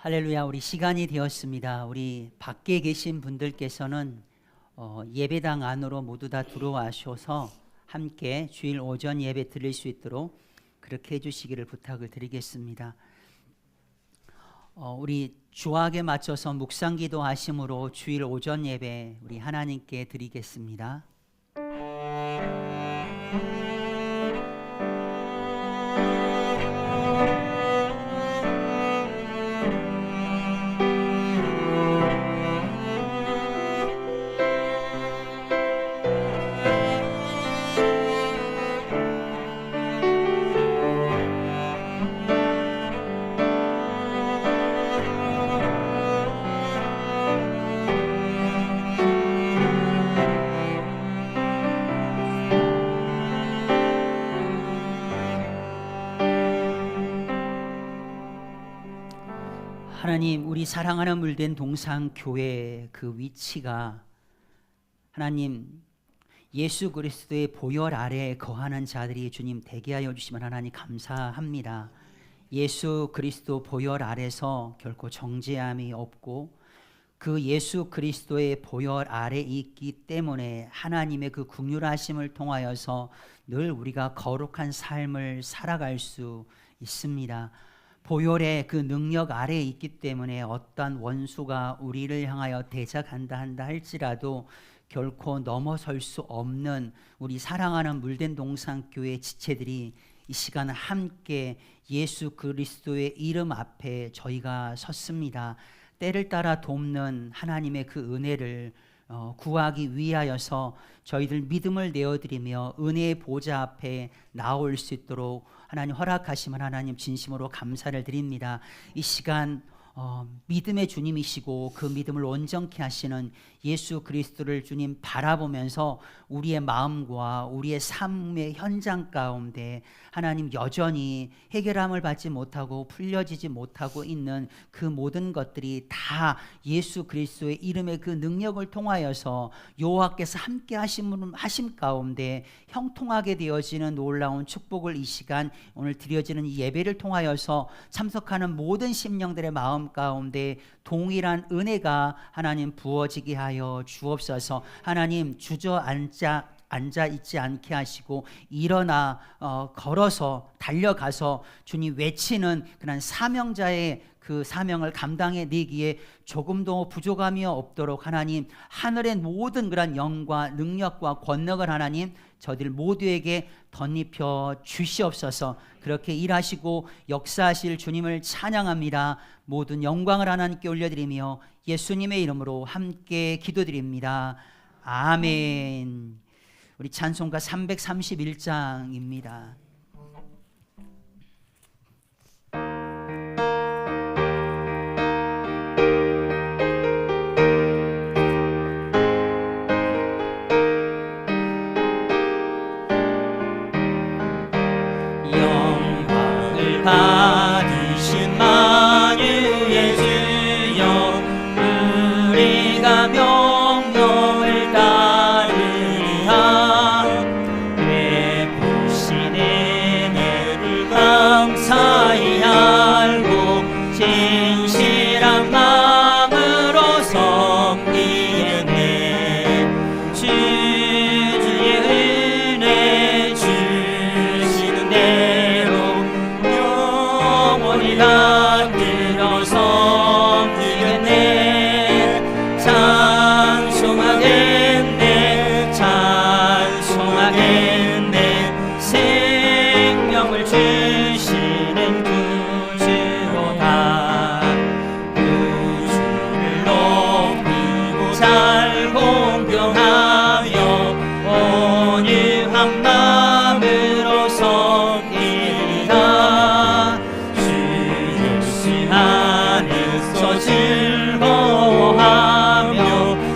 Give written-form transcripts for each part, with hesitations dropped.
할렐루야. 우리 시간이 되었습니다. 우리 밖에 계신 분들께서는 예배당 안으로 모두 다 들어와셔서 함께 주일 오전 예배 드릴 수 있도록 그렇게 해주시기를 부탁을 드리겠습니다. 우리 주악에 맞춰서 묵상기도 하심으로 주일 오전 예배 우리 하나님께 드리겠습니다. 하나님, 우리 사랑하는 물된 동산교회의 그 위치가 하나님 예수 그리스도의 보혈 아래에 거하는 자들이 주님 되게 하여 주시면 하나님 감사합니다. 예수 그리스도 보혈 아래서 결코 정죄함이 없고 그 예수 그리스도의 보혈 아래 있기 때문에 하나님의 그 긍휼하심을 통하여서 늘 우리가 거룩한 삶을 살아갈 수 있습니다. 보혈의 그 능력 아래에 있기 때문에 어떠한 원수가 우리를 향하여 대적한다 한다 할지라도 결코 넘어설 수 없는 우리 사랑하는 물된 동산교회 지체들이 이 시간 함께 예수 그리스도의 이름 앞에 저희가 섰습니다. 때를 따라 돕는 하나님의 그 은혜를 구하기 위하여서 저희들 믿음을 내어드리며 은혜의 보좌 앞에 나올 수 있도록 하나님 허락하시면 하나님 진심으로 감사를 드립니다. 이 시간 믿음의 주님이시고 그 믿음을 온전케 하시는 예수 그리스도를 주님 바라보면서 우리의 마음과 우리의 삶의 현장 가운데 하나님 여전히 해결함을 받지 못하고 풀려지지 못하고 있는 그 모든 것들이 다 예수 그리스도의 이름의 그 능력을 통하여서 여호와께서 함께 하심 가운데 형통하게 되어지는 놀라운 축복을 이 시간 오늘 드려지는 이 예배를 통하여서 참석하는 모든 심령들의 마음 가운데 동일한 은혜가 하나님 부어지게 하여 주옵소서. 하나님 앉아 있지 않게 하시고 일어나 걸어서 달려가서 주님 외치는 그런 사명자의 그 사명을 감당해 내기에 조금도 부족함이 없도록 하나님 하늘의 모든 그런 영과 능력과 권능을 하나님 저들 모두에게 덧입혀 주시옵소서. 그렇게 일하시고 역사하실 주님을 찬양합니다. 모든 영광을 하나님께 올려드리며 예수님의 이름으로 함께 기도드립니다. 아멘. 우리 찬송가 331장입니다. 받으신 만유의 주여 우리가 명령을 따르리라. 베푸신 은혜를 감사히 알고 진실한 마음으로 섬기겠네. 주의 은혜 주시는 대로 다 들어서 섬기겠네. 찬송하겠네. 찬송하겠네. 생명을 주시는 구주로다. 구주를 높이고 잘 공경하며 온유한 마음으로 섬기리라. 안에서 즐거워하며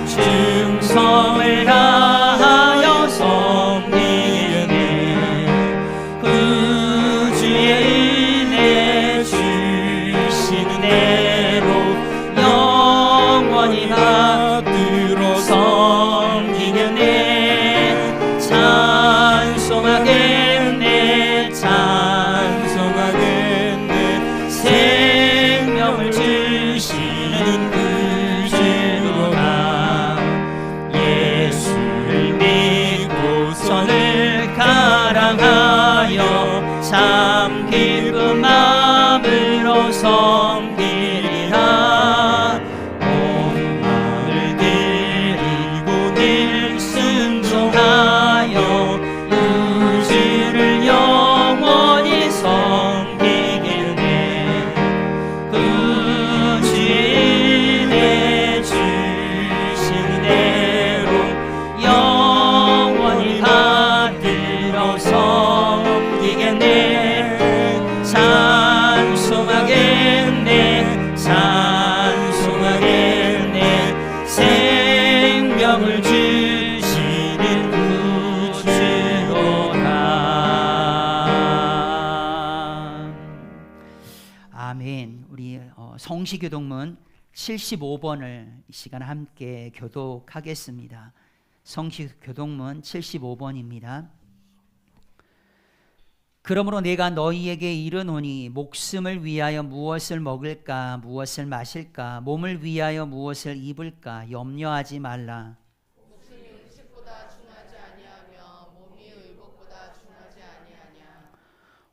충성을 다하여 섬기네. 구주의 은혜 주시는 대로 영원히 받들어 섬기겠네. 찬송하겠네. 찬송하겠네. 생명을 사랑하여 참 기쁜 마음으로 섬기리라. 온 마음을 드리고 늘 순종하여 우주를 영원히 섬기겠네. 주인의 주신 대로 영원히 받들어 섬기겠네. 찬송하겠네, 찬송하겠네. 생명을 주시는 구주로다. 아멘. 우리 성시교동문 75번을 이 시간 함께 교독하겠습니다. 성시교동문 75번입니다. 그러므로 내가 너희에게 이르노니 목숨을 위하여 무엇을 먹을까 무엇을 마실까 몸을 위하여 무엇을 입을까 염려하지 말라. 목숨이 음식보다 중하지 아니하며 몸이 의복보다 중하지 아니하냐.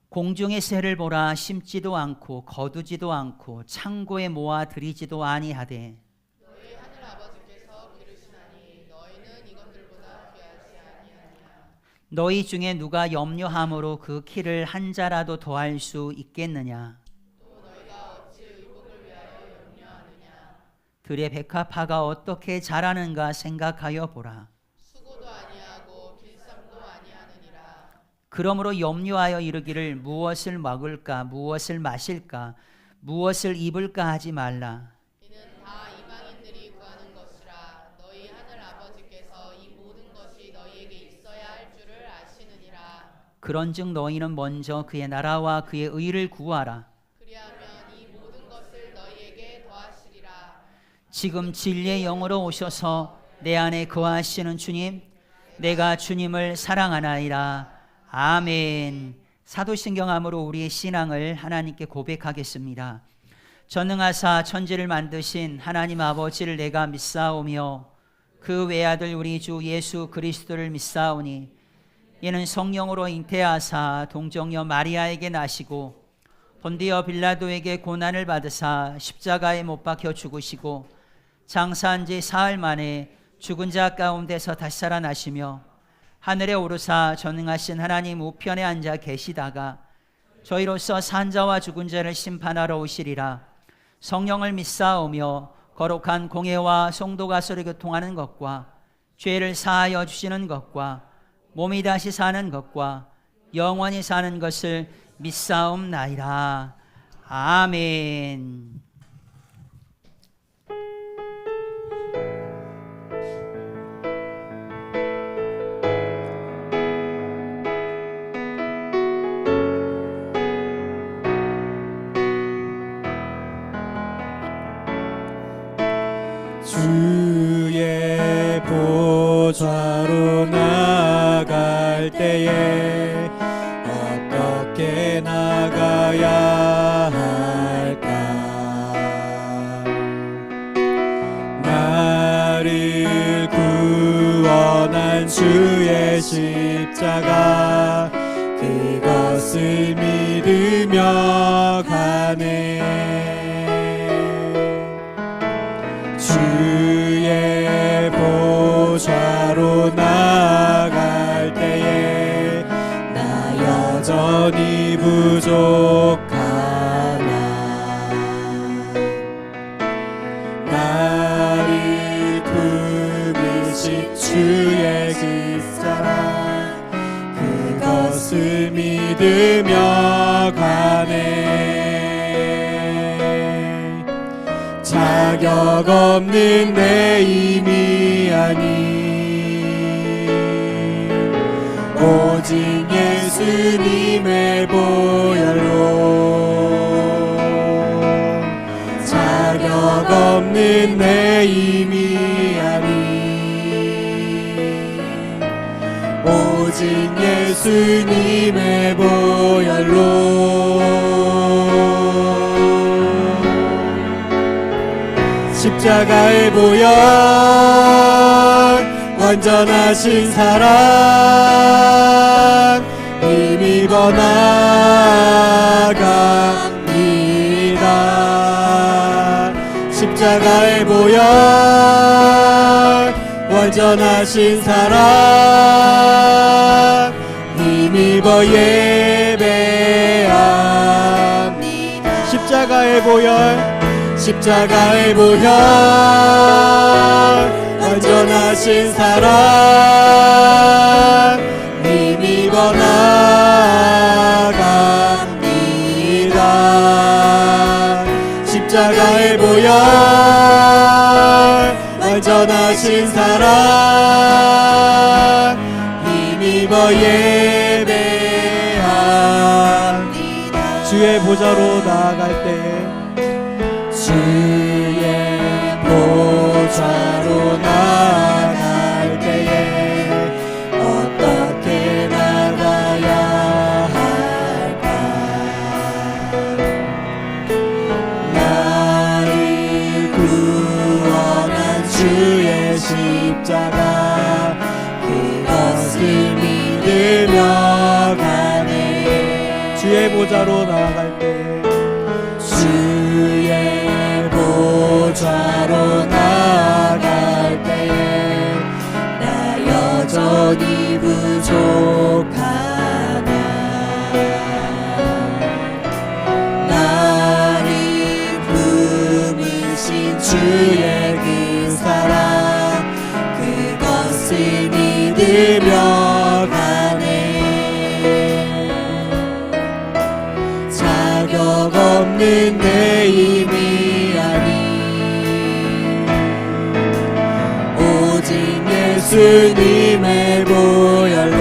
공중의 새를 보라. 심지도 않고 거두지도 않고 창고에 모아 들이지도 아니하되 너희 하늘 아버지께서 기르시나니 너희는 이것들보다 귀하지 아니하냐. 너희 중에 누가 염려함으로 그 키를 한 자라도 더할 수 있겠느냐. 또 너희가 어찌 의복을 위하여 염려하느냐. 들의 백합화가 어떻게 자라는가 생각하여 보라. 수고도 아니하고 길쌈도 아니하느니라. 그러므로 염려하여 이르기를 무엇을 먹을까 무엇을 마실까 무엇을 입을까 하지 말라. 이는 다 이방인들이 구하는 것이라. 너희 하늘 아버지께서 이 모든 것이 너희에게 있어야 할 줄을 아시느니라. 그런즉 너희는 먼저 그의 나라와 그의 의를 구하라. 그리하면 이 모든 것을 너희에게 더하시리라. 지금 진리의 영으로 오셔서 내 안에 거하시는 주님, 내가 주님을 사랑하나이다. 아멘. 사도신경함으로 우리의 신앙을 하나님께 고백하겠습니다. 전능하사 천지를 만드신 하나님 아버지를 내가 믿사오며 그 외아들 우리 주 예수 그리스도를 믿사오니 이는 성령으로 잉태하사 동정녀 마리아에게 나시고 본디어 빌라도에게 고난을 받으사 십자가에 못 박혀 죽으시고 장사한 지 사흘 만에 죽은 자 가운데서 다시 살아나시며 하늘에 오르사 전능하신 하나님 우편에 앉아 계시다가 저희로서 산 자와 죽은 자를 심판하러 오시리라. 성령을 믿사오며 거룩한 공회와 성도 가서를 교통하는 것과 죄를 사하여 주시는 것과 몸이 다시 사는 것과 영원히 사는 것을 믿사옵나이다. 아멘. 주의 보좌로 나갈 때에 어떻게 나가야 할까. 나를 구원한 주의 십자가 그것을 믿으며 가네. 주의 보좌로 나갈 때에 나 여전히 부족하나. 나를 품으신 주의 그 사랑 그것을 믿으며 가네. 자격 없는 내 힘이 아닌 오직 예수님의 보혈로 자격 없는 내 힘이 아닌 오직 예수님의 보혈로 십자가의 보혈 완전하신 사랑 나아갑니다. 십자가의 보혈 완전하신 사랑 힘입어 예배합니다. 십자가의 보혈 완전하신 사랑 힘입어 나아갑니다. 십자가의 보혈 완전하신 사랑 힘입어 예배합니다. 주의 보좌로 나아갈 때에 주의 보좌로 나아갈 때에 어떻게 나가야 할까? 나를 구원한 주의 십자가 그것을 믿으며 가네. 주의 보좌로 나아갈 때에 주의 보좌로 나아갈 때에 나 여전히 부족하나. 나를 품으신 주의 그 사랑 그것을 믿으며 가네. 자격 없는 내 힘이 아니 오직 예수님의 보혈로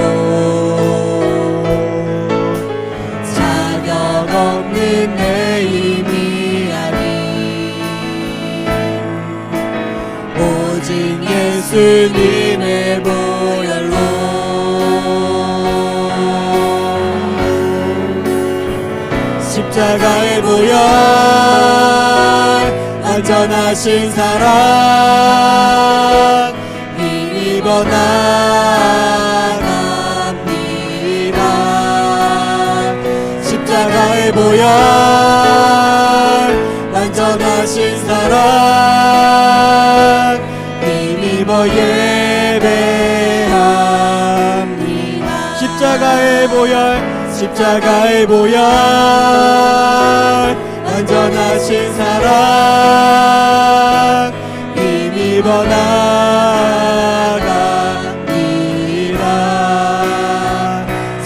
자격 없는 내 힘이 아니 오직 예수님의 보혈로 십자가의 보혈 완전하신 사랑 힘입어 나아갑니다. 십자가의 보혈 완전하신 사랑 힘입어 예배합니다. 십자가의 보혈 완전하신 사랑 힘입어 나아갑니다.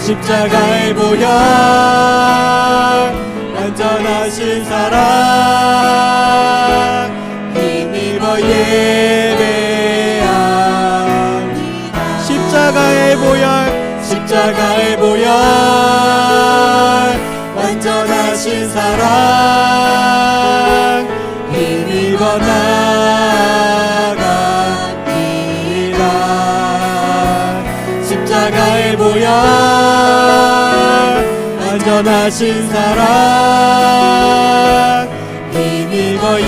십자가의 보혈 완전하신 사랑 힘입어 예배합니다. 십자가의 보혈 완전하신 사랑 힘입어 나아갑니다. 십자가의 보혈 완전하신 사랑 힘입어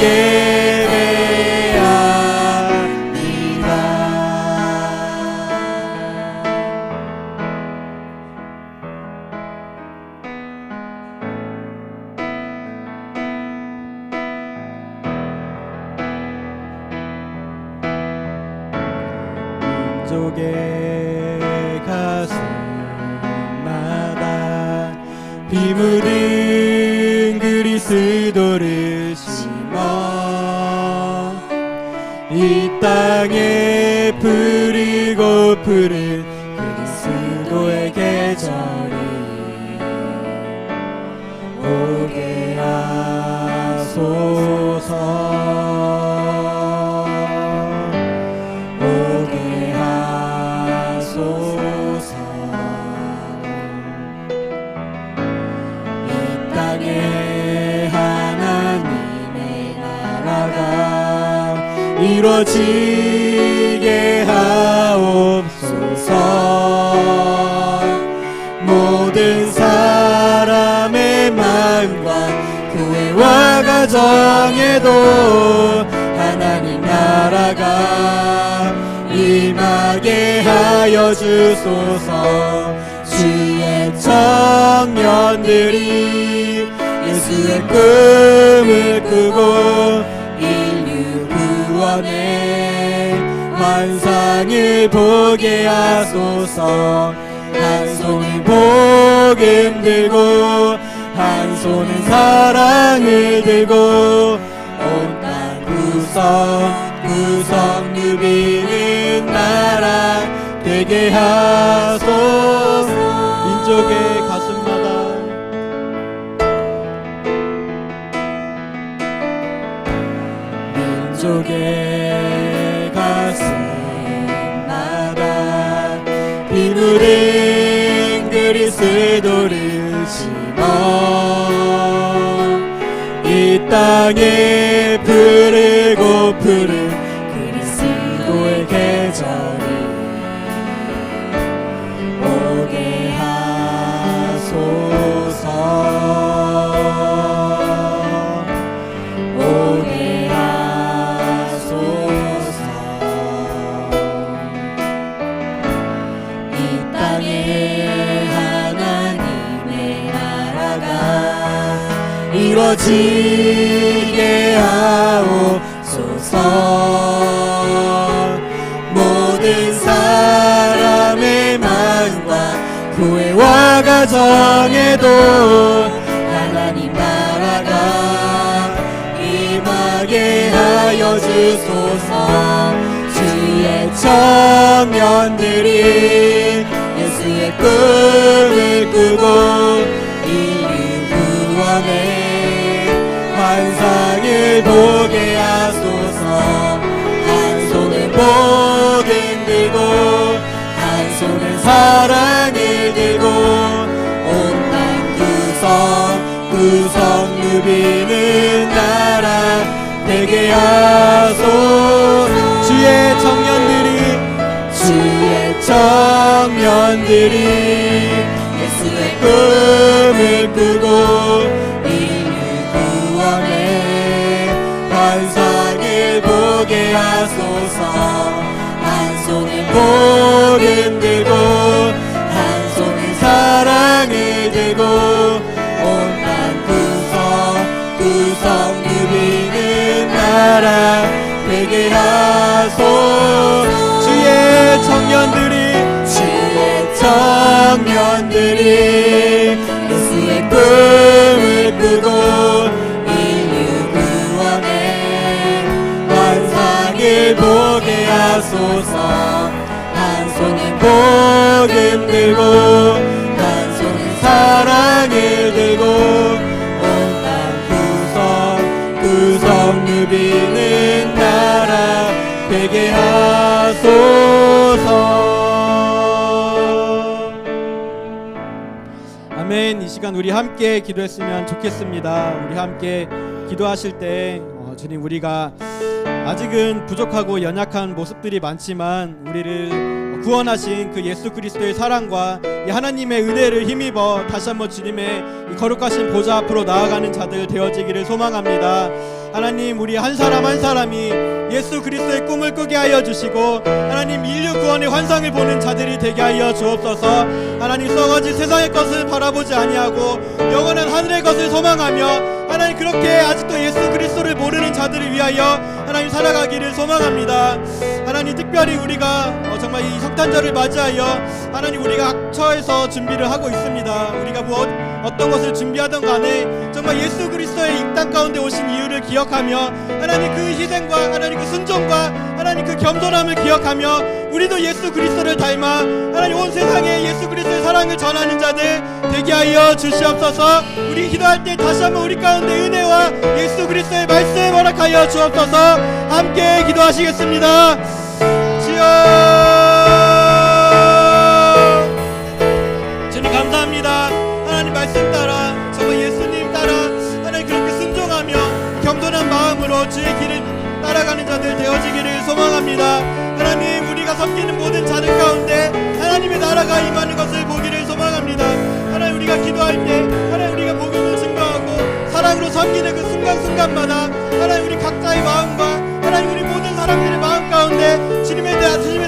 민족의 가슴마다 비 묻은 그리스도를 심어 이 땅에 푸르고 푸른 그리스도의 계절이 오게 하소서. 오게 하소서. 이 땅에 하나님의 나라가 이루어지게 하옵소서. 모든 사람의 마음과 교회와 가정에도 하나님 나라가 임하게 하여 주소서. 주의 천 청년들이 예수의 꿈을 꾸고 인류 구원의 환상을 보게 하소서. 한 손은 복음 들고 한 손은 사랑을 들고 온 땅 구성 누비는 나라 되게 하소서. 민족의 가슴마다 민족의 가슴마다 피 묻은 그리스도를 심어 이 땅에 푸르고 푸른 그리스도의 계절이 오게 하소서. 오게 하소서. 이 땅에 하나님의 나라가 이루어지게 하옵소서. 모든 사람의 마음과 교회와 가정에도 하나님 나라가 임하게 하여 주소서. 주의 청년들이 예수의 꿈을 꾸고 인류 구원의 환상을 보게 하소서. 한 손은 복음 들고 한 손은 사랑을 들고 온 땅 구성 누비는 나라 되게 하소서. 주의 청년들이 예수의 꿈을 꾸고 인류 구원의 환상을 보게 하소서. 한 손은 복음 들고 한 손은 사랑을 들고 온 땅 구성 누비는 나라 되게 하소서. 주의 청년들이 예수의 꿈을 꾸고 인류 구원의 환상을 보게 하소서. 한 손은 복음 들고 한 손은 사랑을 들고 온 땅 구성 누비는 나라 되게 하소서. 아멘. 이 시간 우리 함께 기도했으면 좋겠습니다. 우리 함께 기도하실 때 주님, 우리가 아직은 부족하고 연약한 모습들이 많지만 우리를 구원하신 그 예수 그리스도의 사랑과 이 하나님의 은혜를 힘입어 다시 한번 주님의 이 거룩하신 보좌 앞으로 나아가는 자들 되어지기를 소망합니다. 하나님, 우리 한 사람 한 사람이 예수 그리스도의 꿈을 꾸게 하여 주시고 하나님 인류 구원의 환상을 보는 자들이 되게 하여 주옵소서. 하나님, 썩어질 세상의 것을 바라보지 아니하고 영원한 하늘의 것을 소망하며 하나님 그렇게 아직도 예수 그리스도를 모르는 자들을 위하여 하나님 살아가기를 소망합니다. 하나님, 특별히 우리가 정말 이 성탄절을 맞이하여 하나님 우리가 학처에서 준비를 하고 있습니다. 우리가 어떤 것을 준비하던 간에 정말 예수 그리스도의 이 땅 가운데 오신 이유를 기억하며 하나님 그 희생과 하나님 그 순종과 하나님 그 겸손함을 기억하며 우리도 예수 그리스도를 닮아 하나님 온 세상에 예수 그리스도의 사랑을 전하는 자들 되게 하여 주시옵소서. 우리 기도할 때 다시 한번 우리 가운데 은혜와 예수 그리스도의 말씀 허락하여 주옵소서. 함께 기도하시겠습니다. 주여, 주님 감사합니다. 하나님 말씀 따라 정말 예수님 따라 하나님 그렇게 순종하며 겸손한 마음으로 주의 길을 따라가는 자들 되어지기를 소망합니다. 하나님, 우리가 섬기는 모든 자들 가운데 하나님의 나라가 임하는 것을 보기를 소망합니다. 하나님, 우리가 기도할 때 하나님 우리가 복음을 증거하고 사랑으로 섬기는 그 순간순간마다 하나님 우리 각자의 마음과 하나님 우리 모든 사람들의 마음 가운데 주님의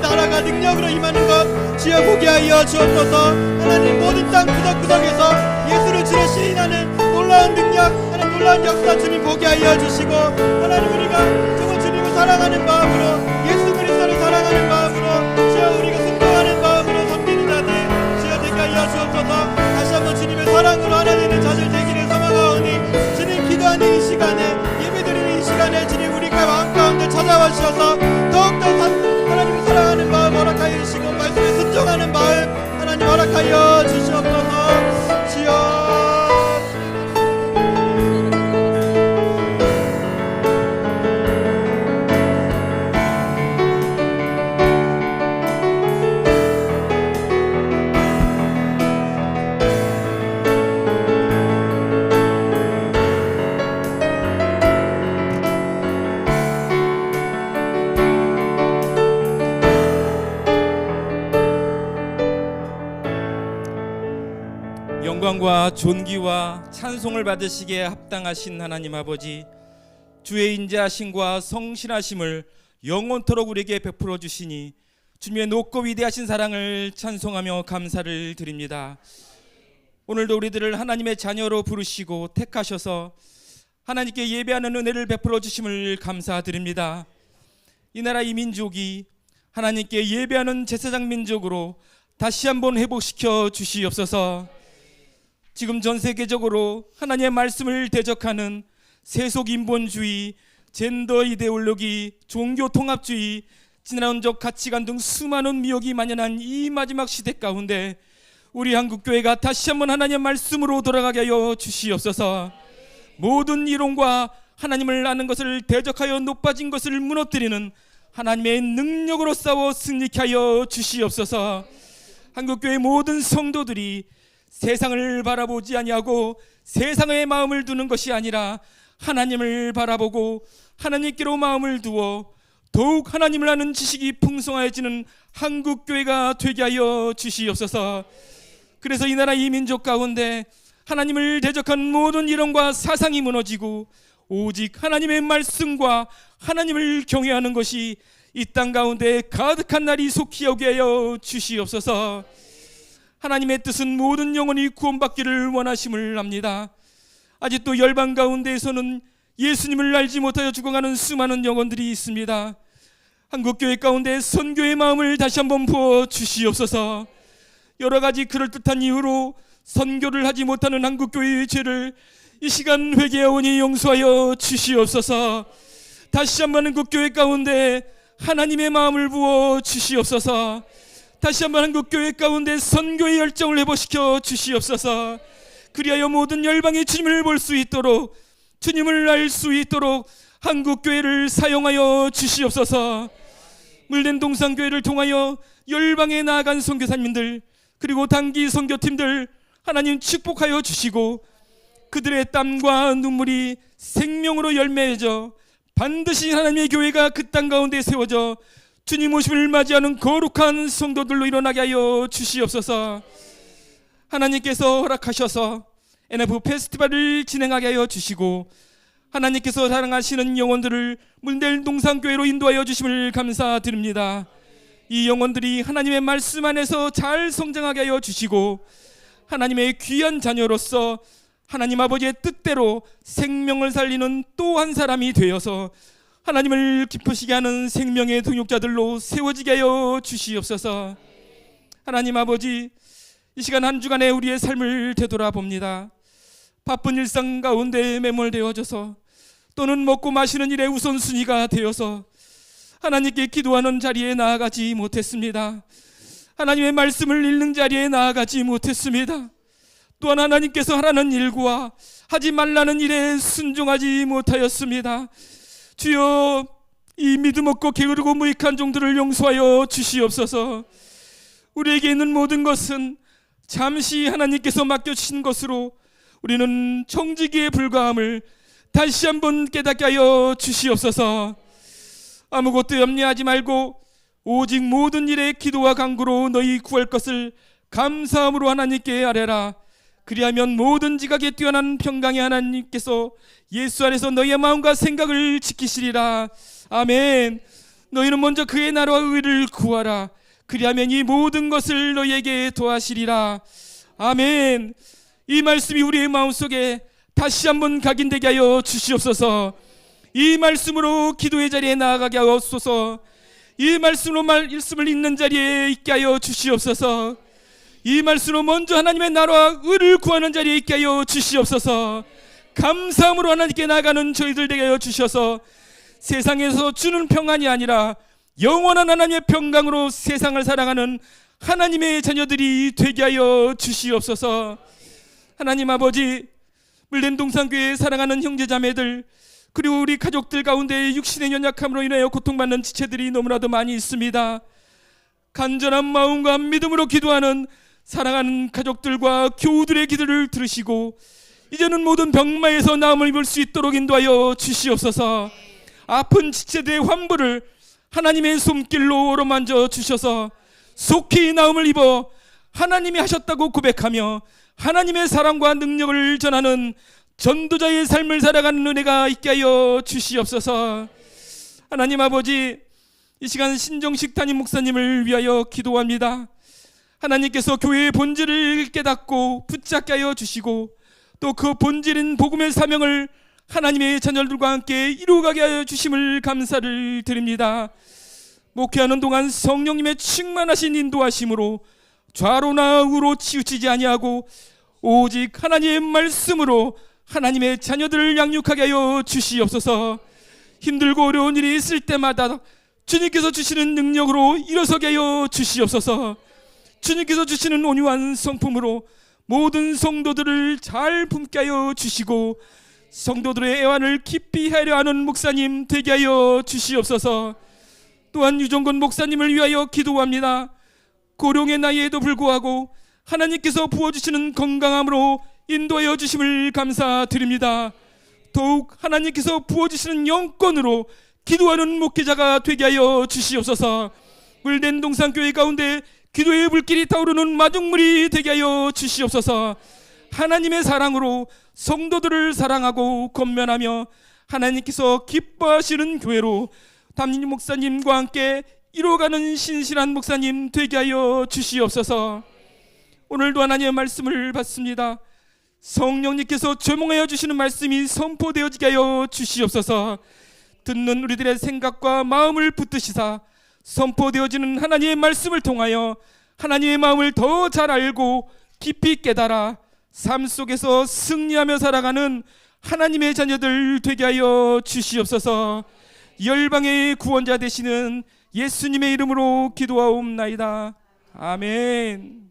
나라가 능력으로 임하는 것 주여 보게 하여 주옵소서. 하나님, 모든 땅 구석구석에서 하여 주시고, 하나님 우리가 정말 주님을 사랑하는 마음으로, 예수 그리스도를 사랑하는 마음으로, 주여 우리가 순종하는 마음으로 섬기는 자들 주여 되게 하여 주옵소서. 다시 한번 주님의 사랑으로 하나 되는 자들 되기를 소망하오니, 주님 기도하는 이 시간에, 예배드리는 이 시간에 주님 우리가 마음 가운데 찾아와 주셔서 더욱더 하나님을 사랑하는 마음 허락하여 주시고, 말씀에 순종하는 마음 하나님 허락하여 주시옵소서. 주여 영광과 존귀와 찬송을 받으시기에 합당하신 하나님 아버지, 주의 인자하심과 성실하심을 영원토록 우리에게 베풀어 주시니 주님의 높고 위대하신 사랑을 찬송하며 감사를 드립니다. 오늘도 우리들을 하나님의 자녀로 부르시고 택하셔서 하나님께 예배하는 은혜를 베풀어 주심을 감사드립니다. 이 나라 이 민족이 하나님께 예배하는 제사장 민족으로 다시 한번 회복시켜 주시옵소서. 지금 전 세계적으로 하나님의 말씀을 대적하는 세속인본주의, 젠더 이데올로기, 종교통합주의, 진화론적 가치관 등 수많은 미혹이 만연한 이 마지막 시대 가운데 우리 한국교회가 다시 한번 하나님의 말씀으로 돌아가게 하여 주시옵소서. 모든 이론과 하나님을 아는 것을 대적하여 높아진 것을 무너뜨리는 하나님의 능력으로 싸워 승리케 하여 주시옵소서. 한국교회 모든 성도들이 세상을 바라보지 아니하고 세상의 마음을 두는 것이 아니라 하나님을 바라보고 하나님께로 마음을 두어 더욱 하나님을 아는 지식이 풍성해지는 한국교회가 되게 하여 주시옵소서. 그래서 이 나라 이 민족 가운데 하나님을 대적한 모든 이론과 사상이 무너지고 오직 하나님의 말씀과 하나님을 경외하는 것이 이 땅 가운데 가득한 날이 속히 오게 하여 주시옵소서. 하나님의 뜻은 모든 영혼이 구원받기를 원하심을 압니다. 아직도 열방 가운데에서는 예수님을 알지 못하여 죽어가는 수많은 영혼들이 있습니다. 한국교회 가운데 선교의 마음을 다시 한번 부어 주시옵소서. 여러 가지 그럴듯한 이유로 선교를 하지 못하는 한국교회의 죄를 이 시간 회개하오니 용서하여 주시옵소서. 다시 한번 한국교회 가운데 하나님의 마음을 부어 주시옵소서. 다시 한번 한국교회 가운데 선교의 열정을 회복시켜 주시옵소서. 그리하여 모든 열방이 주님을 볼 수 있도록, 주님을 알 수 있도록 한국교회를 사용하여 주시옵소서. 물된 동산교회를 통하여 열방에 나아간 선교사님들, 그리고 단기 선교팀들 하나님 축복하여 주시고 그들의 땀과 눈물이 생명으로 열매져 반드시 하나님의 교회가 그 땅 가운데 세워져 주님 오심을 맞이하는 거룩한 성도들로 일어나게 하여 주시옵소서. 하나님께서 허락하셔서 NF 페스티벌을 진행하게 하여 주시고 하나님께서 사랑하시는 영혼들을 문델 동산교회로 인도하여 주심을 감사드립니다. 이 영혼들이 하나님의 말씀 안에서 잘 성장하게 하여 주시고 하나님의 귀한 자녀로서 하나님 아버지의 뜻대로 생명을 살리는 또 한 사람이 되어서 하나님을 기쁘시게 하는 생명의 동역자들로 세워지게 하여 주시옵소서. 하나님 아버지, 이 시간 한 주간의 우리의 삶을 되돌아봅니다. 바쁜 일상 가운데 매몰되어져서 또는 먹고 마시는 일에 우선순위가 되어서 하나님께 기도하는 자리에 나아가지 못했습니다. 하나님의 말씀을 읽는 자리에 나아가지 못했습니다. 또한 하나님께서 하라는 일과 하지 말라는 일에 순종하지 못하였습니다. 주여, 이 믿음 없고 게으르고 무익한 종들을 용서하여 주시옵소서. 우리에게 있는 모든 것은 잠시 하나님께서 맡겨주신 것으로 우리는 청지기에 불과함을 다시 한번 깨닫게 하여 주시옵소서. 아무것도 염려하지 말고 오직 모든 일에 기도와 간구로 너희 구할 것을 감사함으로 하나님께 아뢰라. 그리하면 모든 지각에 뛰어난 평강의 하나님께서 예수 안에서 너희의 마음과 생각을 지키시리라. 아멘. 너희는 먼저 그의 나라와 의를 구하라. 그리하면 이 모든 것을 너희에게 더하시리라. 아멘. 이 말씀이 우리의 마음속에 다시 한번 각인되게 하여 주시옵소서. 이 말씀으로 기도의 자리에 나아가게 하옵소서. 이 말씀으로 말씀을 읽는 자리에 있게 하여 주시옵소서. 이 말씀으로 먼저 하나님의 나라와 의를 구하는 자리에 있게 하여 주시옵소서. 감사함으로 하나님께 나아가는 저희들 되게 하여 주셔서 세상에서 주는 평안이 아니라 영원한 하나님의 평강으로 세상을 살아가는 하나님의 자녀들이 되게 하여 주시옵소서. 하나님 아버지, 물된 동산교회에 사랑하는 형제자매들, 그리고 우리 가족들 가운데 육신의 연약함으로 인하여 고통받는 지체들이 너무나도 많이 있습니다. 간절한 마음과 믿음으로 기도하는 사랑하는 가족들과 교우들의 기도를 들으시고 이제는 모든 병마에서 나음을 입을 수 있도록 인도하여 주시옵소서. 아픈 지체들의 환부를 하나님의 손길로 어루만져 주셔서 속히 나음을 입어 하나님이 하셨다고 고백하며 하나님의 사랑과 능력을 전하는 전도자의 삶을 살아가는 은혜가 있게 하여 주시옵소서. 하나님 아버지, 이 시간 신정식 담임 목사님을 위하여 기도합니다. 하나님께서 교회의 본질을 깨닫고 붙잡게 하여 주시고 또 그 본질인 복음의 사명을 하나님의 자녀들과 함께 이루어가게 하여 주심을 감사를 드립니다. 목회하는 동안 성령님의 충만하신 인도하심으로 좌로나 우로 치우치지 아니하고 오직 하나님의 말씀으로 하나님의 자녀들을 양육하게 하여 주시옵소서. 힘들고 어려운 일이 있을 때마다 주님께서 주시는 능력으로 일어서게 하여 주시옵소서. 주님께서 주시는 온유한 성품으로 모든 성도들을 잘 품게 하여 주시고 성도들의 애환을 깊이 헤아려 하는 목사님 되게 하여 주시옵소서. 또한 유정건 목사님을 위하여 기도합니다. 고령의 나이에도 불구하고 하나님께서 부어주시는 건강함으로 인도하여 주심을 감사드립니다. 더욱 하나님께서 부어주시는 영권으로 기도하는 목회자가 되게 하여 주시옵소서. 물된 동산교회 가운데 기도의 불길이 타오르는 마중물이 되게 하여 주시옵소서. 하나님의 사랑으로 성도들을 사랑하고 권면하며 하나님께서 기뻐하시는 교회로 담임 목사님과 함께 이루어가는 신실한 목사님 되게 하여 주시옵소서. 오늘도 하나님의 말씀을 받습니다. 성령님께서 조명하여 주시는 말씀이 선포되어지게 하여 주시옵소서. 듣는 우리들의 생각과 마음을 붙드시사 선포되어지는 하나님의 말씀을 통하여 하나님의 마음을 더 잘 알고 깊이 깨달아 삶 속에서 승리하며 살아가는 하나님의 자녀들 되게 하여 주시옵소서. 열방의 구원자 되시는 예수님의 이름으로 기도하옵나이다. 아멘.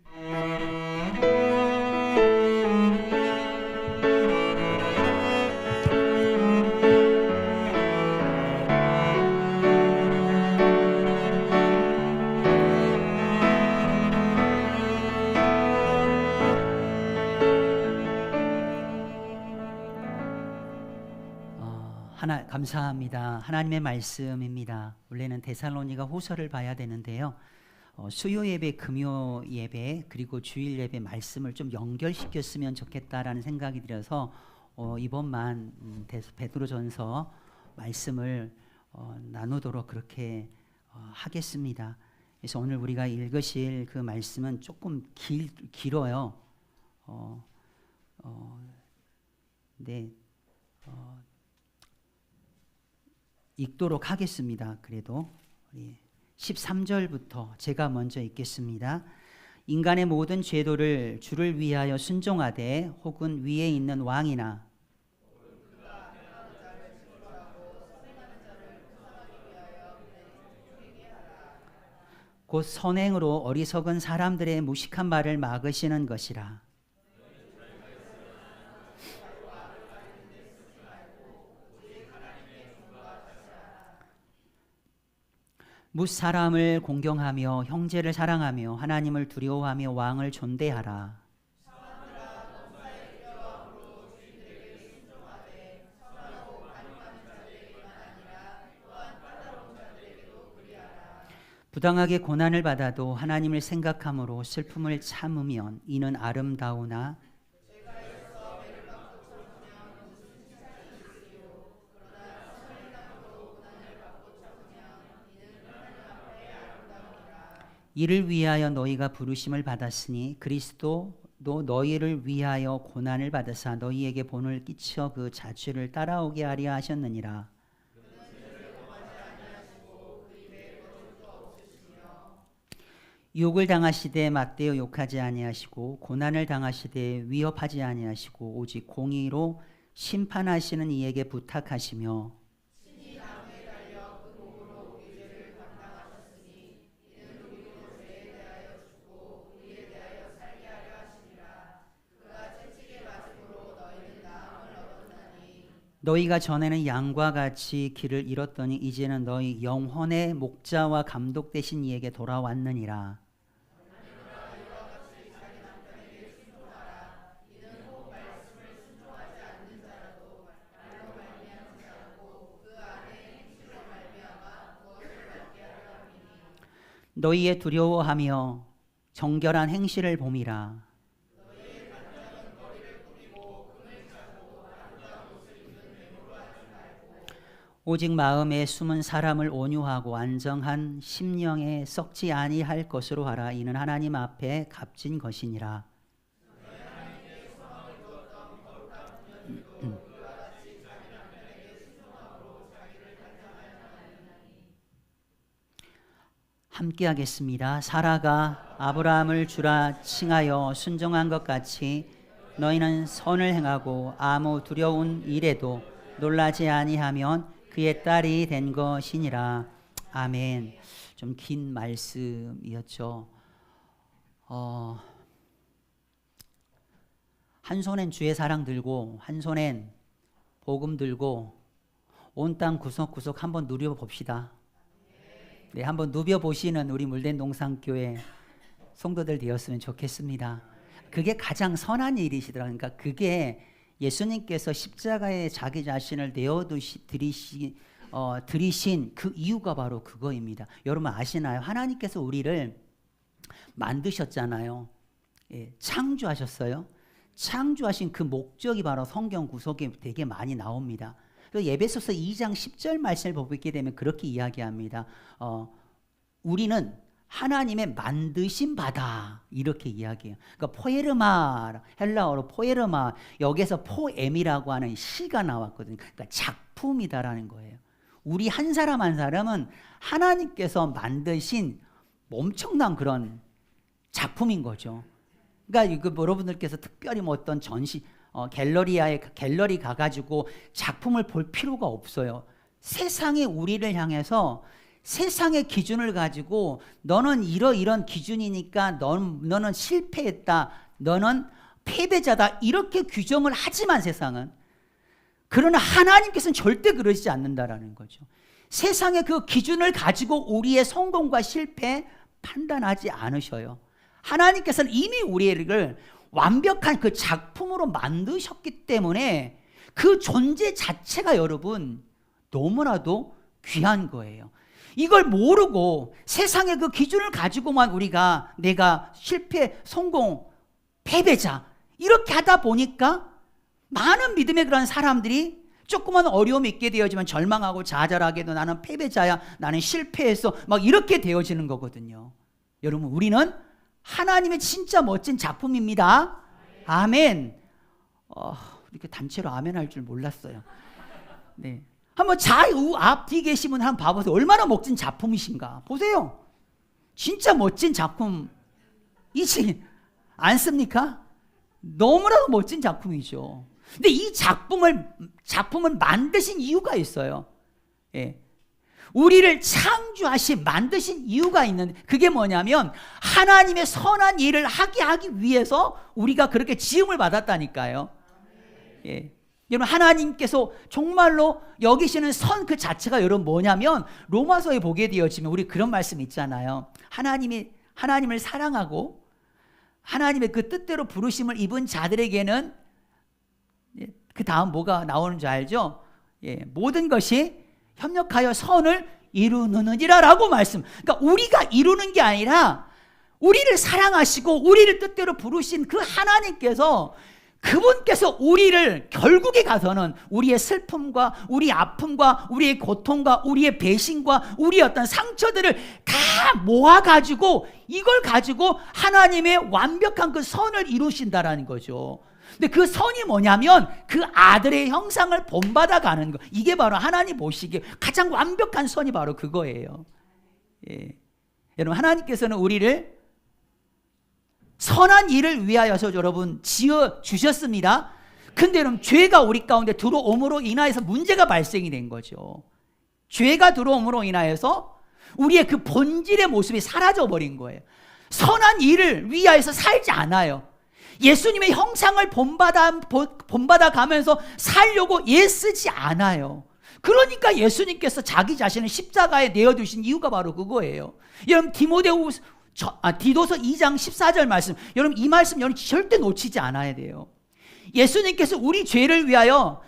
감사합니다. 하나님의 말씀입니다. 원래는 데살로니가 후서를 봐야 되는데요. 수요 예배, 금요 예배, 그리고 주일 예배 말씀을 좀 연결시켰으면 좋겠다라는 생각이 들어서 이번만 베드로전서 말씀을 나누도록 그렇게 하겠습니다. 그래서 오늘 우리가 읽으실 그 말씀은 조금 길어요. 네. 읽도록 하겠습니다. 그래도 13절부터 제가 먼저 읽겠습니다. 인간의 모든 죄도를 주를 위하여 순종하되 혹은 위에 있는 왕이나 곧 선행으로 어리석은 사람들의 무식한 말을 막으시는 것이라. 뭇 사람을 공경하며 형제를 사랑하며 하나님을 두려워하며 왕을 존대하라. 부당하게 고난을 받아도 하나님을 생각함으로 슬픔을 참으면 이는 아름다우나 이를 위하여 너희가 부르심을 받았으니 그리스도 또 너희를 위하여 고난을 받으사 너희에게 본을 끼쳐 그 자취를 따라오게 하려 하셨느니라. 욕을 당하시되 맞대어 욕하지 아니하시고 고난을 당하시되 위협하지 아니하시고 오직 공의로 심판하시는 이에게 부탁하시며 너희가 전에는 양과 같이 길을 잃었더니 이제는 너희 영혼의 목자와 감독 되신 이에게 돌아왔느니라. 너희의 두려워하며 정결한 행실을 봄이라. 오직 마음에 숨은 사람을 온유하고 안정한 심령에 썩지 아니할 것으로 하라. 이는 하나님 앞에 값진 것이니라. 함께 하겠습니다. 사라가 아브라함을 주라 칭하여 순종한 것 같이 너희는 선을 행하고 아무 두려운 일에도 놀라지 아니하면 그의 딸이 된 것이니라. 아멘. 좀 긴 말씀이었죠. 한 손엔 주의 사랑 들고 한 손엔 복음 들고 온 땅 구석구석 한번 누려봅시다. 네, 한번 누벼보시는 우리 물된 동산교회 성도들 되었으면 좋겠습니다. 그게 가장 선한 일이시더라고요. 그러니까 그게 예수님께서 십자가에 자기 자신을 들이신 그 이유가 바로 그거입니다. 여러분 아시나요? 하나님께서 우리를 만드셨잖아요. 예, 창조하셨어요. 창조하신 그 목적이 바로 성경 구석에 되게 많이 나옵니다. 에베소서 2장 10절 말씀을 보게 되면 그렇게 이야기합니다. 우리는 하나님의 만드신 바다 이렇게 이야기해요. 그러니까 포에르마, 헬라어로 포에르마, 여기서 포엠이라고 하는 시가 나왔거든요. 그러니까 작품이다라는 거예요. 우리 한 사람 한 사람은 하나님께서 만드신 엄청난 그런 작품인 거죠. 그러니까 여러분들께서 특별히 뭐 어떤 전시 갤러리 가가지고 작품을 볼 필요가 없어요. 세상의 우리를 향해서 세상의 기준을 가지고 너는 이런 기준이니까 너는 실패했다, 너는 패배자다 이렇게 규정을 하지만 세상은, 그러나 하나님께서는 절대 그러시지 않는다라는 거죠. 세상의 그 기준을 가지고 우리의 성공과 실패 판단하지 않으셔요. 하나님께서는 이미 우리를 완벽한 그 작품으로 만드셨기 때문에 그 존재 자체가 여러분 너무나도 귀한 거예요. 이걸 모르고 세상의 그 기준을 가지고만 우리가 내가 실패, 성공, 패배자 이렇게 하다 보니까 많은 믿음의 그런 사람들이 조그만 어려움이 있게 되어지면 절망하고 좌절하게도 나는 패배자야, 나는 실패했어 막 이렇게 되어지는 거거든요. 여러분 우리는 하나님의 진짜 멋진 작품입니다. 아멘. 이렇게 단체로 아멘 할 줄 몰랐어요. 네. 한번 좌우 앞뒤 계신 분 한번 봐보세요. 얼마나 멋진 작품이신가 보세요. 진짜 멋진 작품이지 않습니까? 너무나도 멋진 작품이죠. 근데 이 작품을 만드신 이유가 있어요. 예. 우리를 창조하신 만드신 이유가 있는데 그게 뭐냐면 하나님의 선한 일을 하기 위해서 우리가 그렇게 지음을 받았다니까요. 예. 여러분 하나님께서 정말로 여기시는 선 그 자체가 여러분 뭐냐면 로마서에 보게 되어지면 우리 그런 말씀 있잖아요. 하나님을 사랑하고 하나님의 그 뜻대로 부르심을 입은 자들에게는 그 다음 뭐가 나오는 줄 알죠? 예, 모든 것이 협력하여 선을 이루느니라라고 말씀. 그러니까 우리가 이루는 게 아니라 우리를 사랑하시고 우리를 뜻대로 부르신 그 하나님께서 그분께서 우리를 결국에 가서는 우리의 슬픔과 우리 아픔과 우리의 고통과 우리의 배신과 우리의 어떤 상처들을 다 모아가지고 이걸 가지고 하나님의 완벽한 그 선을 이루신다라는 거죠. 근데 그 선이 뭐냐면 그 아들의 형상을 본받아 가는 거. 이게 바로 하나님 보시기에 가장 완벽한 선이 바로 그거예요. 예. 여러분, 하나님께서는 우리를 선한 일을 위하여서 여러분 지어 주셨습니다. 근데 여러분, 죄가 우리 가운데 들어옴으로 인하여서 문제가 발생이 된 거죠. 죄가 들어옴으로 인하여서 우리의 그 본질의 모습이 사라져 버린 거예요. 선한 일을 위하여서 살지 않아요. 예수님의 형상을 본받아 가면서 살려고 애쓰지 않아요. 그러니까 예수님께서 자기 자신을 십자가에 내어두신 이유가 바로 그거예요. 여러분, 디도서 2장 14절 말씀, 여러분 이 말씀 여러분 절대 놓치지 않아야 돼요. 예수님께서 우리 죄를 위하여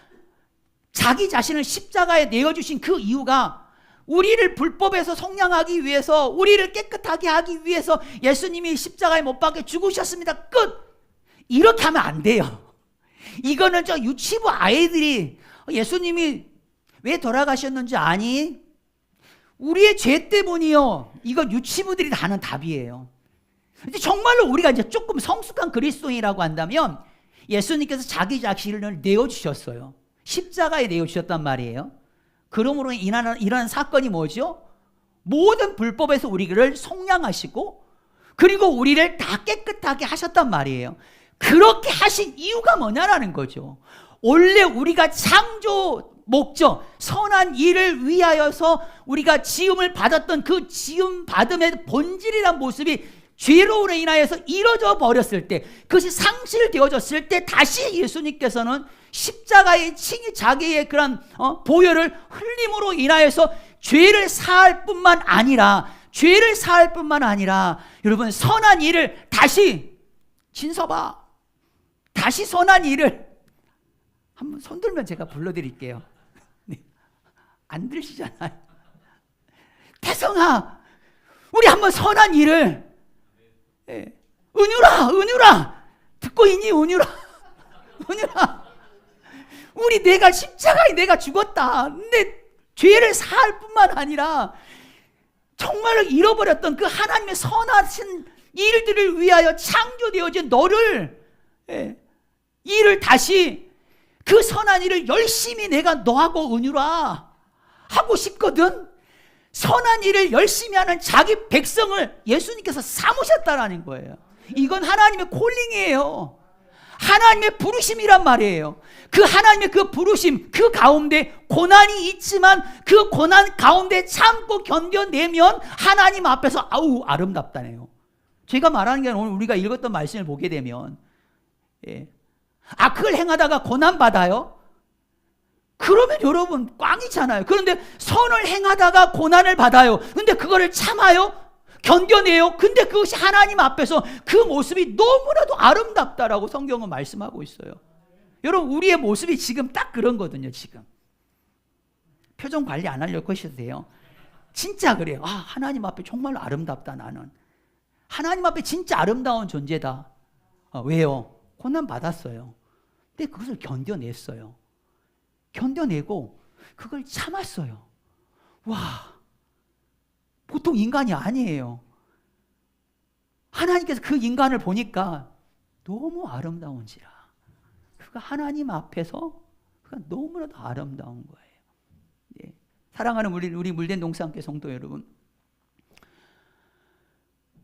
자기 자신을 십자가에 내어주신 그 이유가 우리를 불법에서 속량하기 위해서, 우리를 깨끗하게 하기 위해서 예수님이 십자가에 못 박혀 죽으셨습니다. 끝! 이렇게 하면 안 돼요. 이거는 저 유치부 아이들이 예수님이 왜 돌아가셨는지 아니? 우리의 죄 때문이요. 이건 유치부들이 다 하는 답이에요. 근데 정말로 우리가 이제 조금 성숙한 그리스도인이라고 한다면 예수님께서 자기 자신을 내어주셨어요. 십자가에 내어주셨단 말이에요. 그러므로 일어나는 사건이 뭐죠? 모든 불법에서 우리를 속량하시고 그리고 우리를 다 깨끗하게 하셨단 말이에요. 그렇게 하신 이유가 뭐냐라는 거죠. 원래 우리가 창조 목적, 선한 일을 위하여서 우리가 지음을 받았던 그 지음 받음의 본질이란 모습이 죄로 인하여서 이루어져 버렸을 때, 그것이 상실되어졌을 때 다시 예수님께서는 십자가에 친히 자기의 그런 보혈을 흘림으로 인하여서 죄를 사할 뿐만 아니라 여러분 선한 일을 다시 진서봐, 다시 선한 일을 한번 손 들면 제가 불러드릴게요. 안 들으시잖아요. 태성아, 우리 한번 선한 일을, 은유라 듣고 있니? 은유라 우리 내가 십자가에 내가 죽었다. 근데 죄를 사할 뿐만 아니라 정말로 잃어버렸던 그 하나님의 선하신 일들을 위하여 창조되어진 너를, 일을 다시 그 선한 일을 열심히 내가 너하고 은유라 하고 싶거든. 선한 일을 열심히 하는 자기 백성을 예수님께서 삼으셨다라는 거예요. 이건 하나님의 콜링이에요. 하나님의 부르심이란 말이에요. 그 하나님의 그 부르심, 그 가운데 고난이 있지만 그 고난 가운데 참고 견뎌내면 하나님 앞에서 아우 아름답다네요. 제가 말하는 게 오늘 우리가 읽었던 말씀을 보게 되면, 악을 행하다가 고난 받아요? 그러면 여러분 꽝이잖아요. 그런데 선을 행하다가 고난을 받아요. 근데 그거를 참아요? 견뎌내요? 근데 그것이 하나님 앞에서 그 모습이 너무나도 아름답다라고 성경은 말씀하고 있어요. 여러분, 우리의 모습이 지금 딱 그런 거거든요. 지금 표정 관리 안 하려고 하셔도 돼요. 진짜 그래요. 아, 하나님 앞에 정말 아름답다. 나는 하나님 앞에 진짜 아름다운 존재다. 왜요? 고난 받았어요. 근데 그것을 견뎌냈어요. 견뎌내고 그걸 참았어요. 와, 보통 인간이 아니에요. 하나님께서 그 인간을 보니까 너무 아름다운지라. 그가 하나님 앞에서 그가 너무나도 아름다운 거예요. 사랑하는 우리 물된 동산교회 성도 여러분,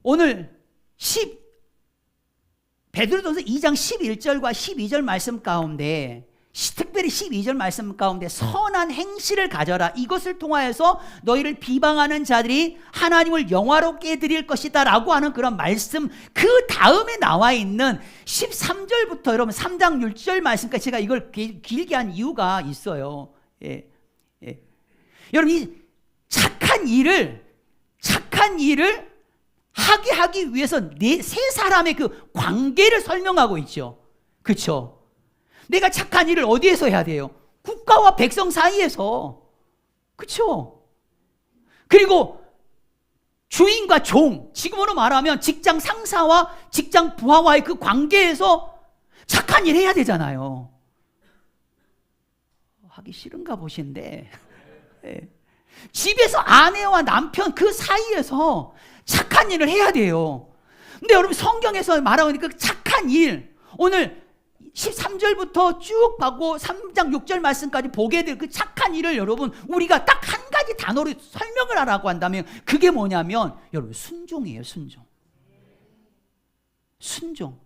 오늘 베드로전서 2장 11절과 12절 말씀 가운데, 특별히 12절 말씀 가운데 선한 행실을 가져라, 이것을 통하여서 너희를 비방하는 자들이 하나님을 영화롭게 드릴 것이다 라고 하는 그런 말씀, 그 다음에 나와 있는 13절부터 여러분 3장 6절 말씀까지 제가 이걸 길게 한 이유가 있어요. 여러분, 이 착한 일을 하기 위해서 세 사람의 그 관계를 설명하고 있죠. 그렇죠? 내가 착한 일을 어디에서 해야 돼요? 국가와 백성 사이에서. 그렇죠? 그리고 주인과 종, 지금으로 말하면 직장 상사와 직장 부하와의 그 관계에서 착한 일 해야 되잖아요. 하기 싫은가 보신데 예. 집에서 아내와 남편 그 사이에서 착한 일을 해야 돼요. 근데 여러분 성경에서 말하는 그 착한 일, 오늘 13절부터 쭉 가고 3장 6절 말씀까지 보게 될 그 착한 일을 여러분 우리가 딱 한 가지 단어로 설명을 하라고 한다면 그게 뭐냐면 여러분 순종이에요. 순종. 순종.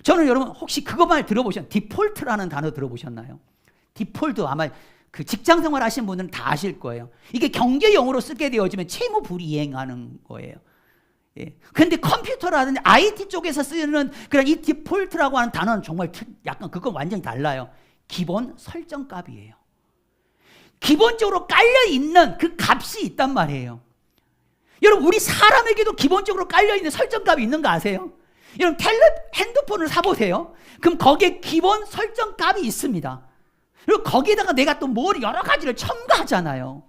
저는 여러분 혹시 그것만 들어보셨나요? 디폴트라는 단어 들어보셨나요? 디폴트 아마 그 직장 생활 하신 분들은 다 아실 거예요. 이게 경제 용어로 쓰게 되어지면 채무 불이행하는 거예요. 예. 근데 컴퓨터라든지 IT 쪽에서 쓰는 그런 이 디폴트라고 하는 단어는 정말 약간 그건 완전히 달라요. 기본 설정 값이에요. 기본적으로 깔려 있는 그 값이 있단 말이에요. 여러분 우리 사람에게도 기본적으로 깔려 있는 설정 값이 있는 거 아세요? 여러분 핸드폰을 사보세요. 그럼 거기에 기본 설정 값이 있습니다. 그리고 거기에다가 내가 또 뭘 여러 가지를 첨가하잖아요.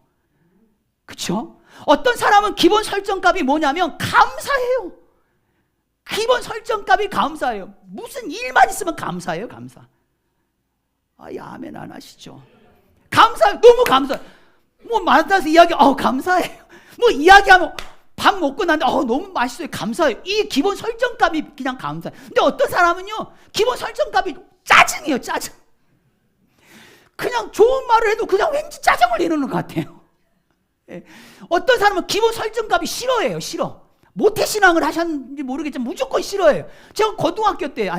그렇죠? 어떤 사람은 기본 설정값이 뭐냐면 감사해요. 기본 설정값이 감사해요. 무슨 일만 있으면 감사해요. 감사. 아예 아멘 안 하시죠? 감사해요. 너무 감사해요. 뭐 만나서 이야기 감사해요. 뭐 이야기하면 밥 먹고 났는데 너무 맛있어요. 감사해요. 이 기본 설정값이 그냥 감사해요. 근데 어떤 사람은요 기본 설정값이 짜증이에요. 짜증. 그냥 좋은 말을 해도 그냥 왠지 짜증을 내는 것 같아요. 예. 어떤 사람은 기본 설정값이 싫어해요. 싫어. 모태신앙을 하셨는지 모르겠지만 무조건 싫어해요. 제가 고등학교 때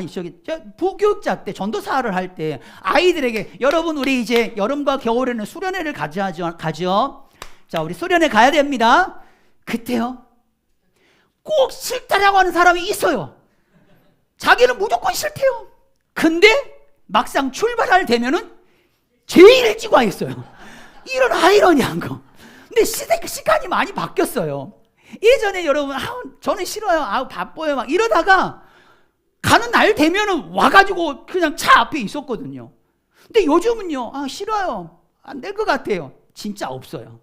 제가 부교육자 때 전도사를 할 때 아이들에게 여러분 우리 이제 여름과 겨울에는 수련회를 가죠. 자 우리 수련회 가야 됩니다. 그때요 꼭 싫다라고 하는 사람이 있어요. 자기는 무조건 싫대요. 근데 막상 출발할 때면은 제일 일찍 와 있어요. 이런 아이러니한 거. 근데 시간이 많이 바뀌었어요. 예전에 여러분 저는 싫어요. 바빠요. 막 이러다가 가는 날 되면은 와가지고 그냥 차 앞에 있었거든요. 근데 요즘은요. 싫어요. 안 될 것 같아요. 진짜 없어요.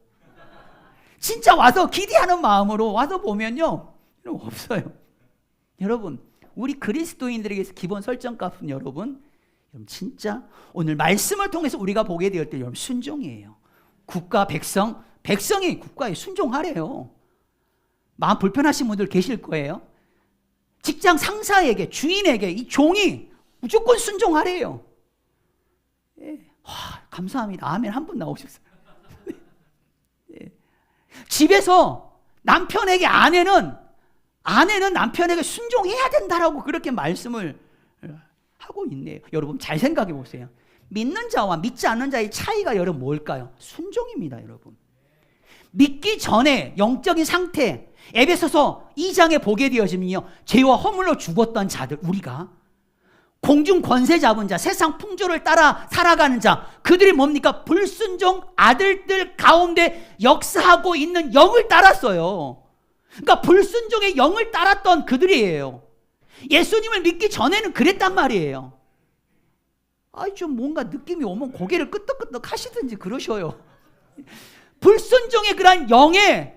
진짜 와서 기대하는 마음으로 와서 보면요. 없어요. 여러분 우리 그리스도인들에게서 기본 설정값은 여러분 진짜 오늘 말씀을 통해서 우리가 보게 될 때 여러분 순종이에요. 국가 백성이 국가에 순종하래요. 마음 불편하신 분들 계실 거예요. 직장 상사에게 주인에게 이 종이 무조건 순종하래요. 예. 감사합니다. 아멘 한 분 나오셨어요. 예. 집에서 남편에게 아내는 남편에게 순종해야 된다라고 그렇게 말씀을 하고 있네요. 여러분 잘 생각해 보세요. 믿는 자와 믿지 않는 자의 차이가 여러분 뭘까요? 순종입니다. 여러분 믿기 전에 영적인 상태 에베소서 2장에 보게 되어지면요 죄와 허물로 죽었던 자들 우리가 공중 권세 잡은 자 세상 풍조를 따라 살아가는 자 그들이 뭡니까? 불순종 아들들 가운데 역사하고 있는 영을 따랐어요. 그러니까 불순종의 영을 따랐던 그들이에요. 예수님을 믿기 전에는 그랬단 말이에요. 좀 뭔가 느낌이 오면 고개를 끄덕끄덕 하시든지 그러셔요. 불순종의 그런 영에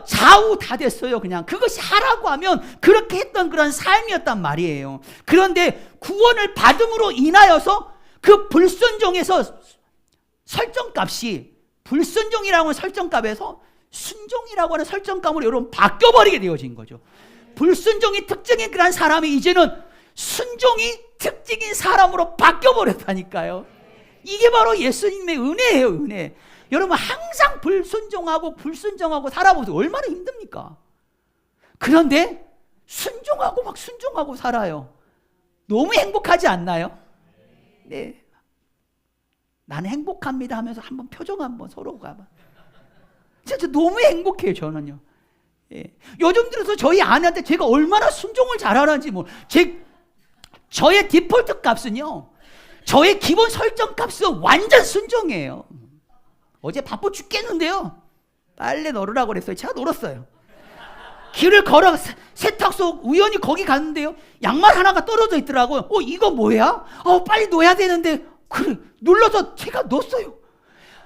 좌우 다 됐어요. 그냥 그것이 하라고 하면 그렇게 했던 그런 삶이었단 말이에요. 그런데 구원을 받음으로 인하여서 그 불순종에서 설정값이 불순종이라고 하는 설정값에서 순종이라고 하는 설정값으로 여러분 바뀌어버리게 되어진 거죠. 불순종이 특징인 그런 사람이 이제는 순종이 특징인 사람으로 바뀌어버렸다니까요. 이게 바로 예수님의 은혜예요. 은혜. 여러분 항상 불순종하고 살아보세요. 얼마나 힘듭니까? 그런데 순종하고 살아요. 너무 행복하지 않나요? 네. 나는 행복합니다 하면서 한번 표정 한번 서로가 진짜 너무 행복해요. 저는요. 예. 요즘 들어서 저희 아내한테 제가 얼마나 순종을 잘하는지 저의 디폴트 값은요 저의 기본 설정 값은 완전 순종이에요. 어제 바빠 죽겠는데요 빨래 널으라고 그랬어요. 제가 널었어요. 길을 걸어 세탁소 우연히 거기 갔는데요 양말 하나가 떨어져 있더라고요. 이거 뭐야? 빨리 넣어야 되는데 그래 눌러서 제가 넣었어요.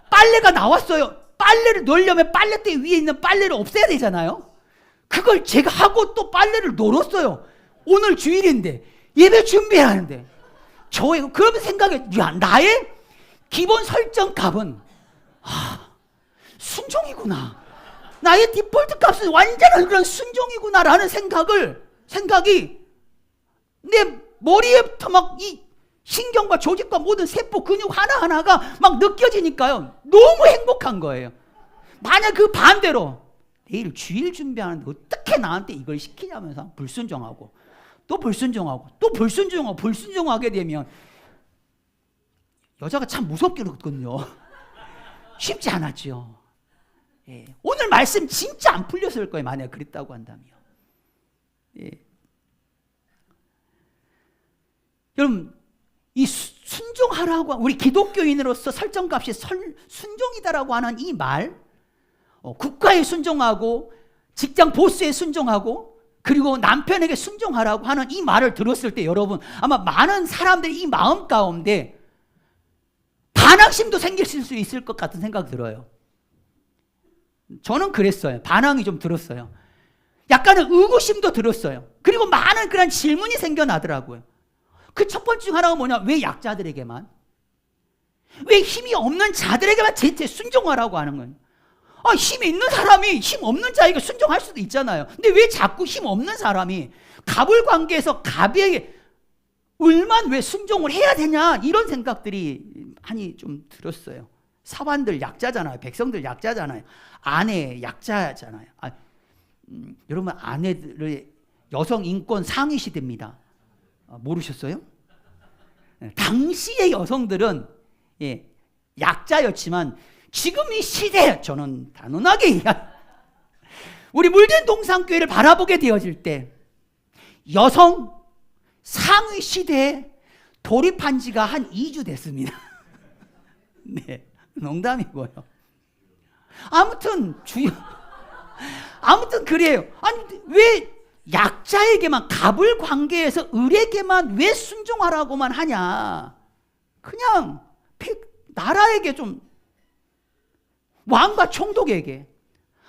빨래가 나왔어요. 빨래를 넣으려면 빨래대 위에 있는 빨래를 없애야 되잖아요. 그걸 제가 하고 또 빨래를 널었어요. 오늘 주일인데 예배 준비하는데 그러면 생각해, 야, 나의 기본 설정 값은 순종이구나. 나의 디폴트 값은 완전한 그런 순종이구나라는 생각이 내 머리에부터 막 이 신경과 조직과 모든 세포 근육 하나하나가 막 느껴지니까요. 너무 행복한 거예요. 만약 그 반대로 내일 주일 준비하는데 어떻게 나한테 이걸 시키냐면서 불순종하고 또 불순종하고 또 불순종하고 불순종하게 되면 여자가 참 무섭게 그렇거든요. 쉽지 않았죠. 예. 오늘 말씀 진짜 안 풀렸을 거예요. 만약 그랬다고 한다면. 예. 여러분, 이 순종하라고, 우리 기독교인으로서 설정값이 순종이다라고 하는 이 말, 국가에 순종하고 직장 보스에 순종하고 그리고 남편에게 순종하라고 하는 이 말을 들었을 때 여러분, 아마 많은 사람들이 이 마음 가운데 반항심도 생길 수 있을 것 같은 생각 들어요. 저는 그랬어요. 반항이 좀 들었어요. 약간은 의구심도 들었어요. 그리고 많은 그런 질문이 생겨나더라고요. 그 첫 번째 중 하나가 뭐냐? 왜 약자들에게만? 왜 힘이 없는 자들에게만 제때 순종하라고 하는 거예요? 힘이 있는 사람이 힘 없는 자에게 순종할 수도 있잖아요. 근데 왜 자꾸 힘 없는 사람이 갑을 관계에서 갑에게 을만 왜 순종을 해야 되냐? 이런 생각들이 많이 좀 들었어요. 사관들 약자잖아요. 백성들 약자잖아요. 아내 약자잖아요. 여러분, 아내들의 여성 인권 상위 시대입니다. 모르셨어요? 당시의 여성들은 약자였지만 지금 이 시대에 저는 단언하게 우리 물든 동산교회를 바라보게 되어질 때 여성 상위 시대에 돌입한 지가 한 2주 됐습니다. 네, 농담이고요. 아무튼 그래요. 아니 왜 약자에게만, 갑을 관계에서 을에게만 왜 순종하라고만 하냐? 그냥 나라에게 좀, 왕과 총독에게,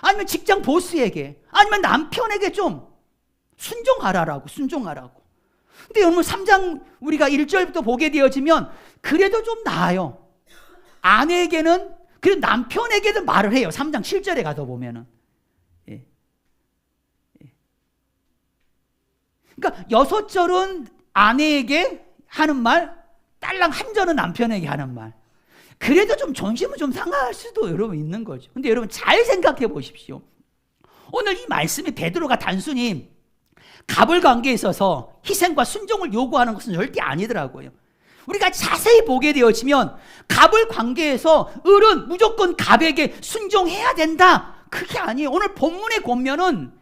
아니면 직장 보스에게, 아니면 남편에게 좀 순종하라고. 근데 여러분 3장 우리가 1절부터 보게 되어지면 그래도 좀 나아요. 아내에게는, 그리고 남편에게도 말을 해요. 3장 7절에 가서 보면은. 그러니까 6절은 아내에게 하는 말, 딸랑 한 절은 남편에게 하는 말. 그래도 좀 존심은 좀 상할 수도 여러분 있는 거죠. 근데 여러분 잘 생각해 보십시오. 오늘 이 말씀이 베드로가 단순히 갑을 관계에 있어서 희생과 순종을 요구하는 것은 절대 아니더라고요. 우리가 자세히 보게 되어지면 갑을 관계에서 을은 무조건 갑에게 순종해야 된다, 그게 아니에요. 오늘 본문의 권면은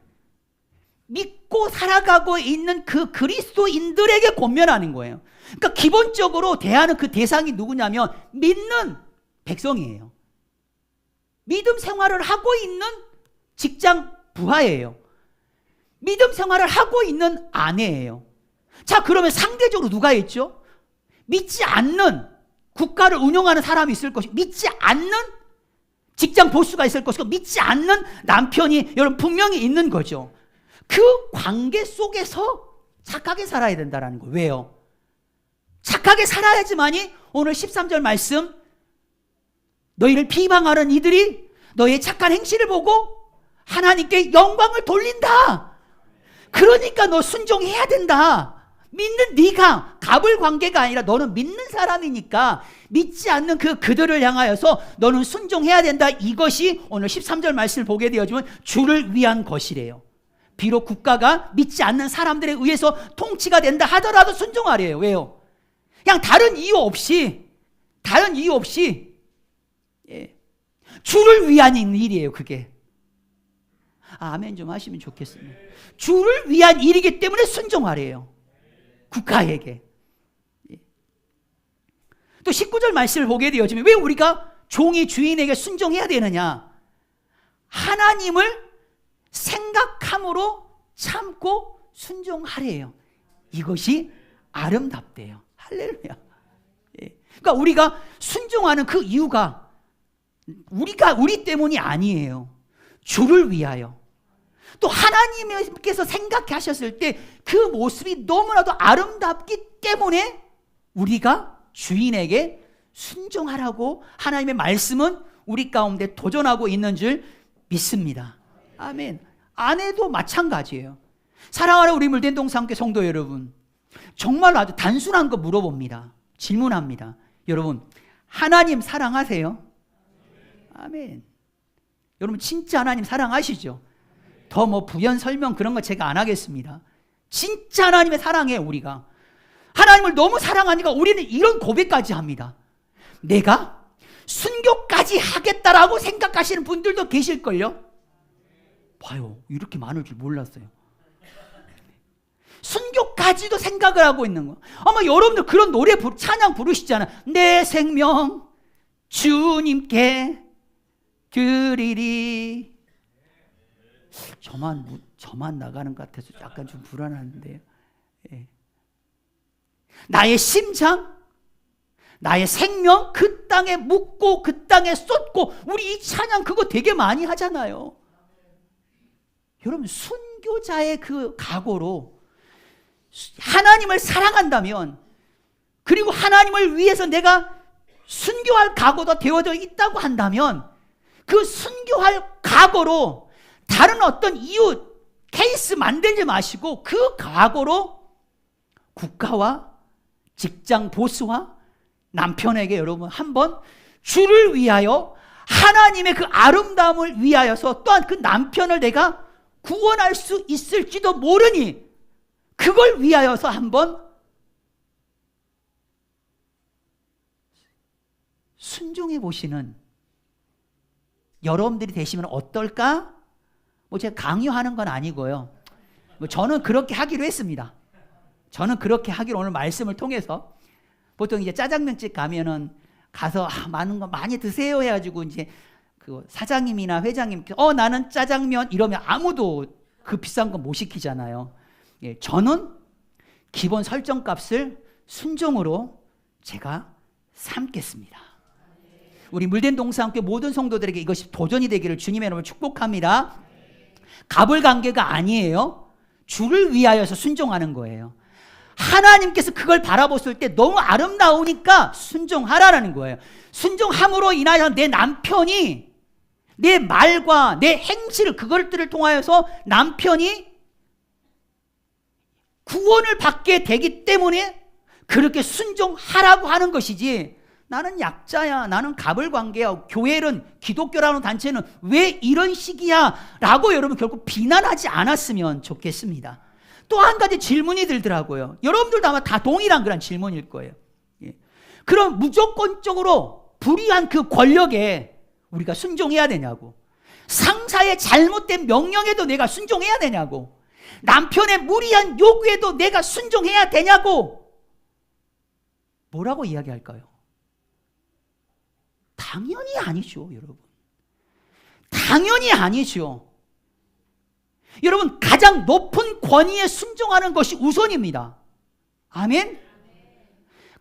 믿고 살아가고 있는 그 그리스도인들에게 권면하는 거예요. 그러니까 기본적으로 대하는 그 대상이 누구냐면 믿는 백성이에요. 믿음 생활을 하고 있는 직장 부하예요. 믿음 생활을 하고 있는 아내예요. 자, 그러면 상대적으로 누가 있죠? 믿지 않는 국가를 운영하는 사람이 있을 것이고, 믿지 않는 직장 보스가 있을 것이고, 믿지 않는 남편이 여러분 분명히 있는 거죠. 그 관계 속에서 착하게 살아야 된다는 거예요. 왜요? 착하게 살아야지만이 오늘 13절 말씀, 너희를 비방하는 이들이 너의 착한 행실을 보고 하나님께 영광을 돌린다. 그러니까 너 순종해야 된다. 믿는 네가, 갑을 관계가 아니라 너는 믿는 사람이니까 믿지 않는 그들을 향하여서 너는 순종해야 된다. 이것이 오늘 13절 말씀을 보게 되어지면 주를 위한 것이래요. 비록 국가가 믿지 않는 사람들에 의해서 통치가 된다 하더라도 순종하래요. 왜요? 그냥 다른 이유 없이 주를 위한 일이에요. 그게. 아멘 좀 하시면 좋겠습니다. 주를 위한 일이기 때문에 순종하래요. 국가에게. 또 19절 말씀을 보게 되어지면 왜 우리가 종이 주인에게 순종해야 되느냐? 하나님을 생각함으로 참고 순종하래요. 이것이 아름답대요. 할렐루야. 그러니까 우리가 순종하는 그 이유가 우리 때문이 아니에요. 주를 위하여. 또 하나님께서 생각해 하셨을 때 그 모습이 너무나도 아름답기 때문에 우리가 주인에게 순종하라고 하나님의 말씀은 우리 가운데 도전하고 있는 줄 믿습니다. 아멘. 아내도 마찬가지예요. 사랑하는 우리 물된 동산교회 성도 여러분, 정말 아주 단순한 거 물어봅니다. 질문합니다. 여러분, 하나님 사랑하세요? 아멘. 여러분 진짜 하나님 사랑하시죠? 더 뭐 부연 설명 그런 거 제가 안 하겠습니다. 진짜 하나님의 사랑해. 우리가 하나님을 너무 사랑하니까 우리는 이런 고백까지 합니다. 내가 순교까지 하겠다라고 생각하시는 분들도 계실걸요. 봐요, 이렇게 많을 줄 몰랐어요. 순교까지도 생각을 하고 있는 거. 아마 여러분들 그런 노래 찬양 부르시잖아요. 내 생명 주님께 드리리. 저만 나가는 것 같아서 약간 좀 불안한데요. 예. 나의 심장, 나의 생명 그 땅에 묻고 그 땅에 쏟고, 우리 이 찬양 그거 되게 많이 하잖아요. 여러분, 순교자의 그 각오로 하나님을 사랑한다면, 그리고 하나님을 위해서 내가 순교할 각오도 되어져 있다고 한다면, 그 순교할 각오로 다른 어떤 이유, 케이스 만들지 마시고 그 각오로 국가와 직장 보스와 남편에게 여러분 한번 주를 위하여, 하나님의 그 아름다움을 위하여서 또한 그 남편을 내가 구원할 수 있을지도 모르니 그걸 위하여서 한번 순종해 보시는 여러분들이 되시면 어떨까? 뭐 제가 강요하는 건 아니고요. 뭐 저는 그렇게 하기로 했습니다. 저는 그렇게 하기로 오늘 말씀을 통해서, 보통 이제 짜장면집 가면은 가서 많은 거 많이 드세요 해가지고 이제 그 사장님이나 회장님 나는 짜장면 이러면 아무도 그 비싼 거 못 시키잖아요. 예, 저는 기본 설정값을 순종으로 제가 삼겠습니다. 우리 물된 동산교회 모든 성도들에게 이것이 도전이 되기를 주님의 이름으로 축복합니다. 갑을 관계가 아니에요. 주를 위하여서 순종하는 거예요. 하나님께서 그걸 바라봤을 때 너무 아름다우니까 순종하라는 거예요. 순종함으로 인하여 내 남편이 내 말과 내 행실을, 그것들을 통하여서 남편이 구원을 받게 되기 때문에 그렇게 순종하라고 하는 것이지, 나는 약자야, 나는 갑을 관계야, 교회는, 기독교라는 단체는 왜 이런 식이야 라고 여러분 결국 비난하지 않았으면 좋겠습니다. 또 한 가지 질문이 들더라고요. 여러분들도 아마 다 동일한 그런 질문일 거예요. 예. 그럼 무조건적으로 불의한 그 권력에 우리가 순종해야 되냐고, 상사의 잘못된 명령에도 내가 순종해야 되냐고, 남편의 무리한 요구에도 내가 순종해야 되냐고, 뭐라고 이야기할까요? 당연히 아니죠, 여러분. 당연히 아니죠. 여러분, 가장 높은 권위에 순종하는 것이 우선입니다. 아멘?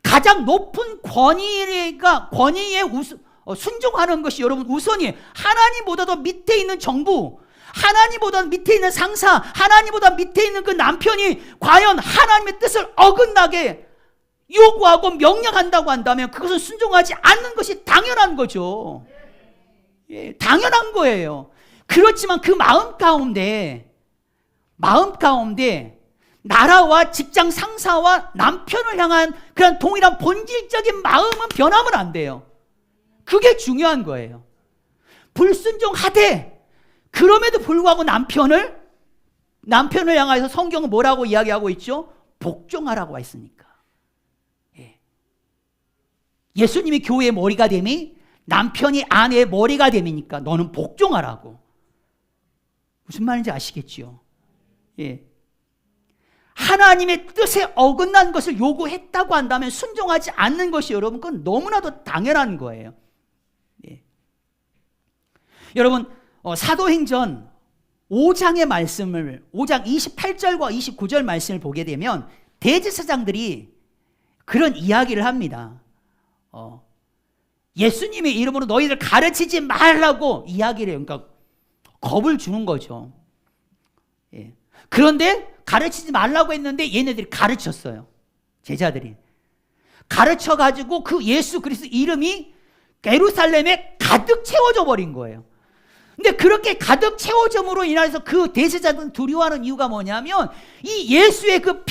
가장 높은 권위에 순종하는 것이 여러분 우선이에요. 하나님보다도 밑에 있는 정부, 하나님보다 밑에 있는 상사, 하나님보다 밑에 있는 그 남편이 과연 하나님의 뜻을 어긋나게 요구하고 명령한다고 한다면 그것은 순종하지 않는 것이 당연한 거죠. 예, 당연한 거예요. 그렇지만 그 마음 가운데 나라와 직장 상사와 남편을 향한 그런 동일한 본질적인 마음은 변하면 안 돼요. 그게 중요한 거예요. 불순종하되 그럼에도 불구하고 남편을 향해서 성경은 뭐라고 이야기하고 있죠? 복종하라고 했으니까. 예수님이 교회의 머리가 됨이 남편이 아내의 머리가 됨이니까 너는 복종하라고. 무슨 말인지 아시겠지요? 예. 하나님의 뜻에 어긋난 것을 요구했다고 한다면 순종하지 않는 것이 여러분 그건 너무나도 당연한 거예요. 예. 여러분 사도행전 5장의 말씀을 5장 28절과 29절 말씀을 보게 되면 대제사장들이 그런 이야기를 합니다. 예수님의 이름으로 너희들 가르치지 말라고 이야기를 해요. 그러니까 겁을 주는 거죠. 그런데 가르치지 말라고 했는데 얘네들이 가르쳤어요. 제자들이. 가르쳐가지고 그 예수 그리스도 이름이 예루살렘에 가득 채워져 버린 거예요. 근데 그렇게 가득 채워짐으로 인해서 그 대제사장은 두려워하는 이유가 뭐냐면 이 예수의 그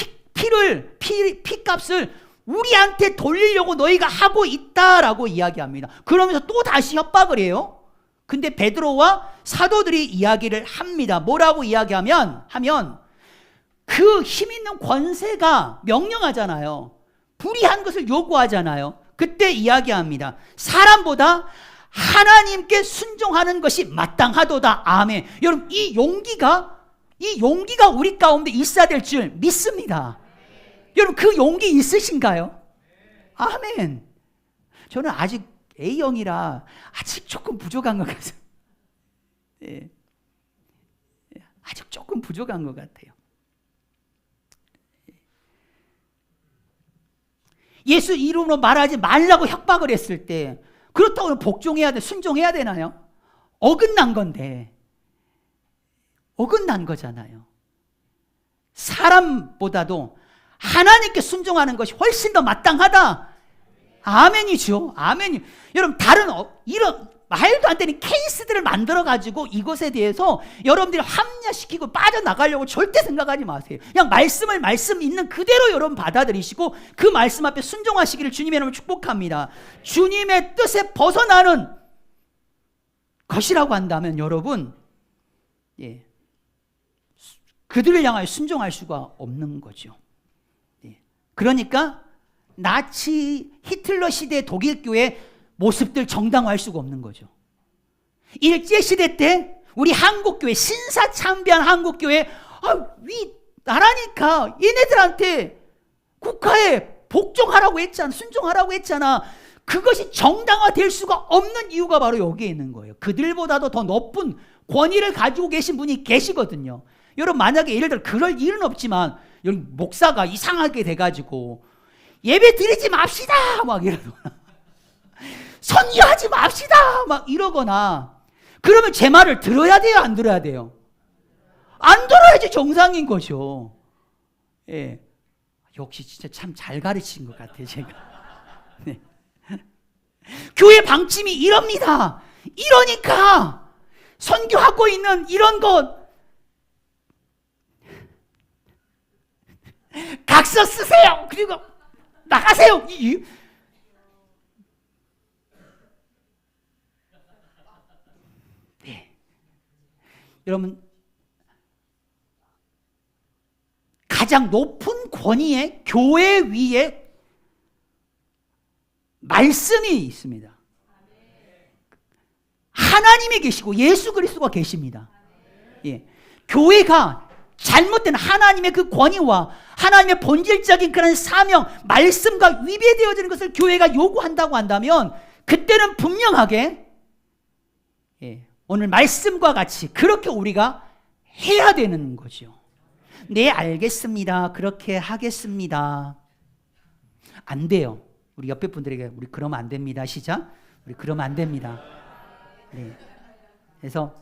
피값을 우리한테 돌리려고 너희가 하고 있다라고 이야기합니다. 그러면서 또 다시 협박을 해요. 근데 베드로와 사도들이 이야기를 합니다. 뭐라고 이야기하면 그 힘 있는 권세가 명령하잖아요. 불의한 것을 요구하잖아요. 그때 이야기합니다. 사람보다 하나님께 순종하는 것이 마땅하도다. 아멘. 여러분, 이 용기가 우리 가운데 있어야 될 줄 믿습니다. 여러분, 그 용기 있으신가요? 아멘. 저는 아직 A형이라 아직 조금 부족한 것 같아요. 네. 아직 조금 부족한 것 같아요. 예수 이름으로 말하지 말라고 협박을 했을 때 그렇다고 복종해야 돼, 순종해야 되나요? 어긋난 건데. 어긋난 거잖아요. 사람보다도 하나님께 순종하는 것이 훨씬 더 마땅하다. 아멘이죠. 아멘이. 여러분, 다른 이런 말도 안 되는 케이스들을 만들어 가지고 이것에 대해서 여러분들이 합리화시키고 빠져나가려고 절대 생각하지 마세요. 그냥 말씀 있는 그대로 여러분 받아들이시고 그 말씀 앞에 순종하시기를 주님의 이름으로 축복합니다. 주님의 뜻에 벗어나는 것이라고 한다면 여러분, 그들을 향하여 순종할 수가 없는 거죠. 그러니까 나치 히틀러 시대 독일 교회 모습들 정당화할 수가 없는 거죠. 일제시대 때 우리 한국교회, 신사참배한 한국교회, 나라니까 얘네들한테 국가에 복종하라고 했잖아, 순종하라고 했잖아. 그것이 정당화될 수가 없는 이유가 바로 여기에 있는 거예요. 그들보다도 더 높은 권위를 가지고 계신 분이 계시거든요. 여러분, 만약에 예를 들어 그럴 일은 없지만 여러분, 목사가 이상하게 돼가지고 예배 드리지 맙시다 막 이러거나 선교하지 맙시다 막 이러거나 그러면 제 말을 들어야 돼요, 안 들어야 돼요? 안 들어야지 정상인 거죠. 예. 역시 진짜 참 잘 가르친 것 같아요, 제가. 네. 교회 방침이 이럽니다. 이러니까 선교하고 있는 이런 것 각서 쓰세요. 그리고 나가세요. 네. 여러분, 가장 높은 권위의 교회 위에 말씀이 있습니다. 하나님이 계시고 예수 그리스도가 계십니다. 예. 교회가 잘못된 하나님의 그 권위와 하나님의 본질적인 그런 사명, 말씀과 위배되어지는 것을 교회가 요구한다고 한다면 그때는 분명하게 오늘 말씀과 같이 그렇게 우리가 해야 되는 거죠. 네, 알겠습니다. 그렇게 하겠습니다. 안 돼요. 우리 옆에 분들에게 우리 그러면 안 됩니다. 시작. 우리 그러면 안 됩니다. 네. 그래서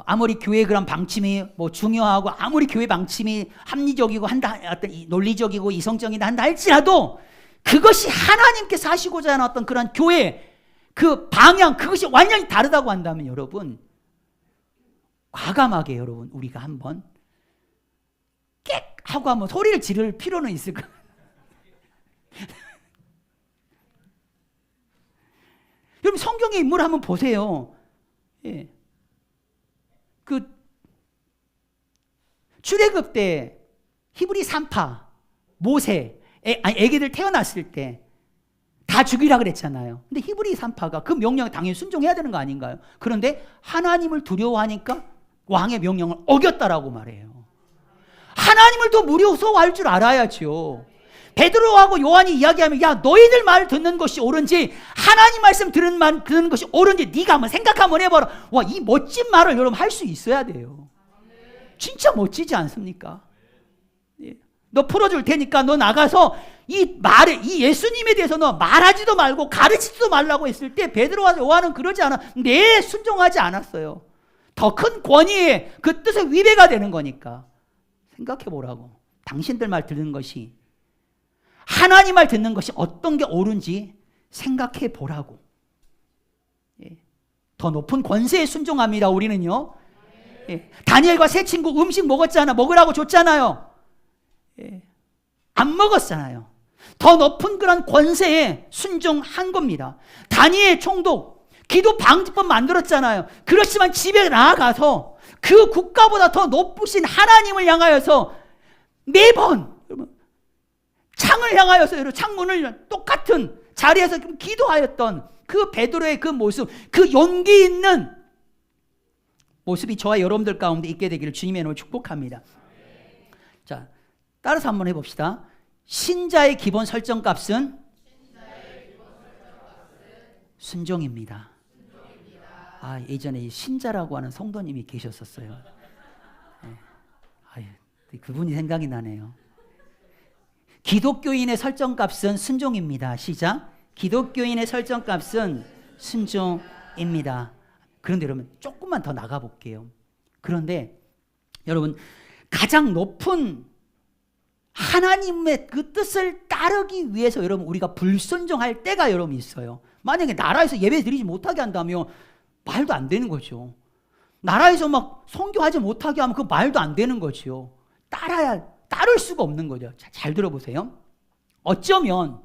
아무리 교회 그런 방침이 뭐 중요하고 아무리 교회 방침이 합리적이고 어떤 논리적이고 이성적이다 한다 할지라도 그것이 하나님께서 하시고자 하는 어떤 그런 교회 그 방향 그것이 완전히 다르다고 한다면 여러분 과감하게 여러분 우리가 한번 깨 하고 한번 소리를 지를 필요는 있을 거예요. 여러분 성경의 인물 한번 보세요. 예. 그 출애굽 때 히브리 산파 모세 애기들 태어났을 때 다 죽이라 그랬잖아요. 근데 히브리 산파가 그 명령에 당연히 순종해야 되는 거 아닌가요? 그런데 하나님을 두려워하니까 왕의 명령을 어겼다라고 말해요. 하나님을 더 무서워할 줄 알아야죠. 베드로하고 요한이 이야기하면 야 너희들 말 듣는 것이 옳은지 하나님 말씀 듣는 것이 옳은지 네가 한번 생각 한번 해봐라. 와, 이 멋진 말을 여러분 할 수 있어야 돼요. 진짜 멋지지 않습니까? 너 풀어줄 테니까 너 나가서 이 예수님에 대해서 너 말하지도 말고 가르치지도 말라고 했을 때 베드로와 요한은 그러지 않아. 네, 순종하지 않았어요. 더 큰 권위에 그 뜻에 위배가 되는 거니까 생각해 보라고. 당신들 말 듣는 것이, 하나님 말 듣는 것이 어떤 게 옳은지 생각해 보라고. 예. 더 높은 권세에 순종합니다, 우리는요. 예. 다니엘과 세 친구 음식 먹었잖아. 먹으라고 줬잖아요. 예. 안 먹었잖아요. 더 높은 그런 권세에 순종한 겁니다. 다니엘 총독 기도 방지법 만들었잖아요. 그렇지만 집에 나아가서 그 국가보다 더 높으신 하나님을 향하여서 매번 창을 향하여서 여러분, 창문을 똑같은 자리에서 기도하였던 그 베드로의 그 모습, 그 용기 있는 모습이 저와 여러분들 가운데 있게 되기를 주님의 이름으로 축복합니다. 자, 따라서 한번 해봅시다. 신자의 기본 설정값은 순종입니다. 아, 예전에 신자라고 하는 성도님이 계셨었어요. 네. 아유, 그분이 생각이 나네요. 기독교인의 설정값은 순종입니다. 시작. 기독교인의 설정값은 순종입니다. 그런데 여러분 조금만 더 나가볼게요. 그런데 여러분 가장 높은 하나님의 그 뜻을 따르기 위해서 여러분 우리가 불순종할 때가 여러분 있어요. 만약에 나라에서 예배 드리지 못하게 한다면 말도 안 되는 거죠. 나라에서 막 선교하지 못하게 하면 그 말도 안 되는 거죠. 따를 수가 없는 거죠. 잘 들어보세요. 어쩌면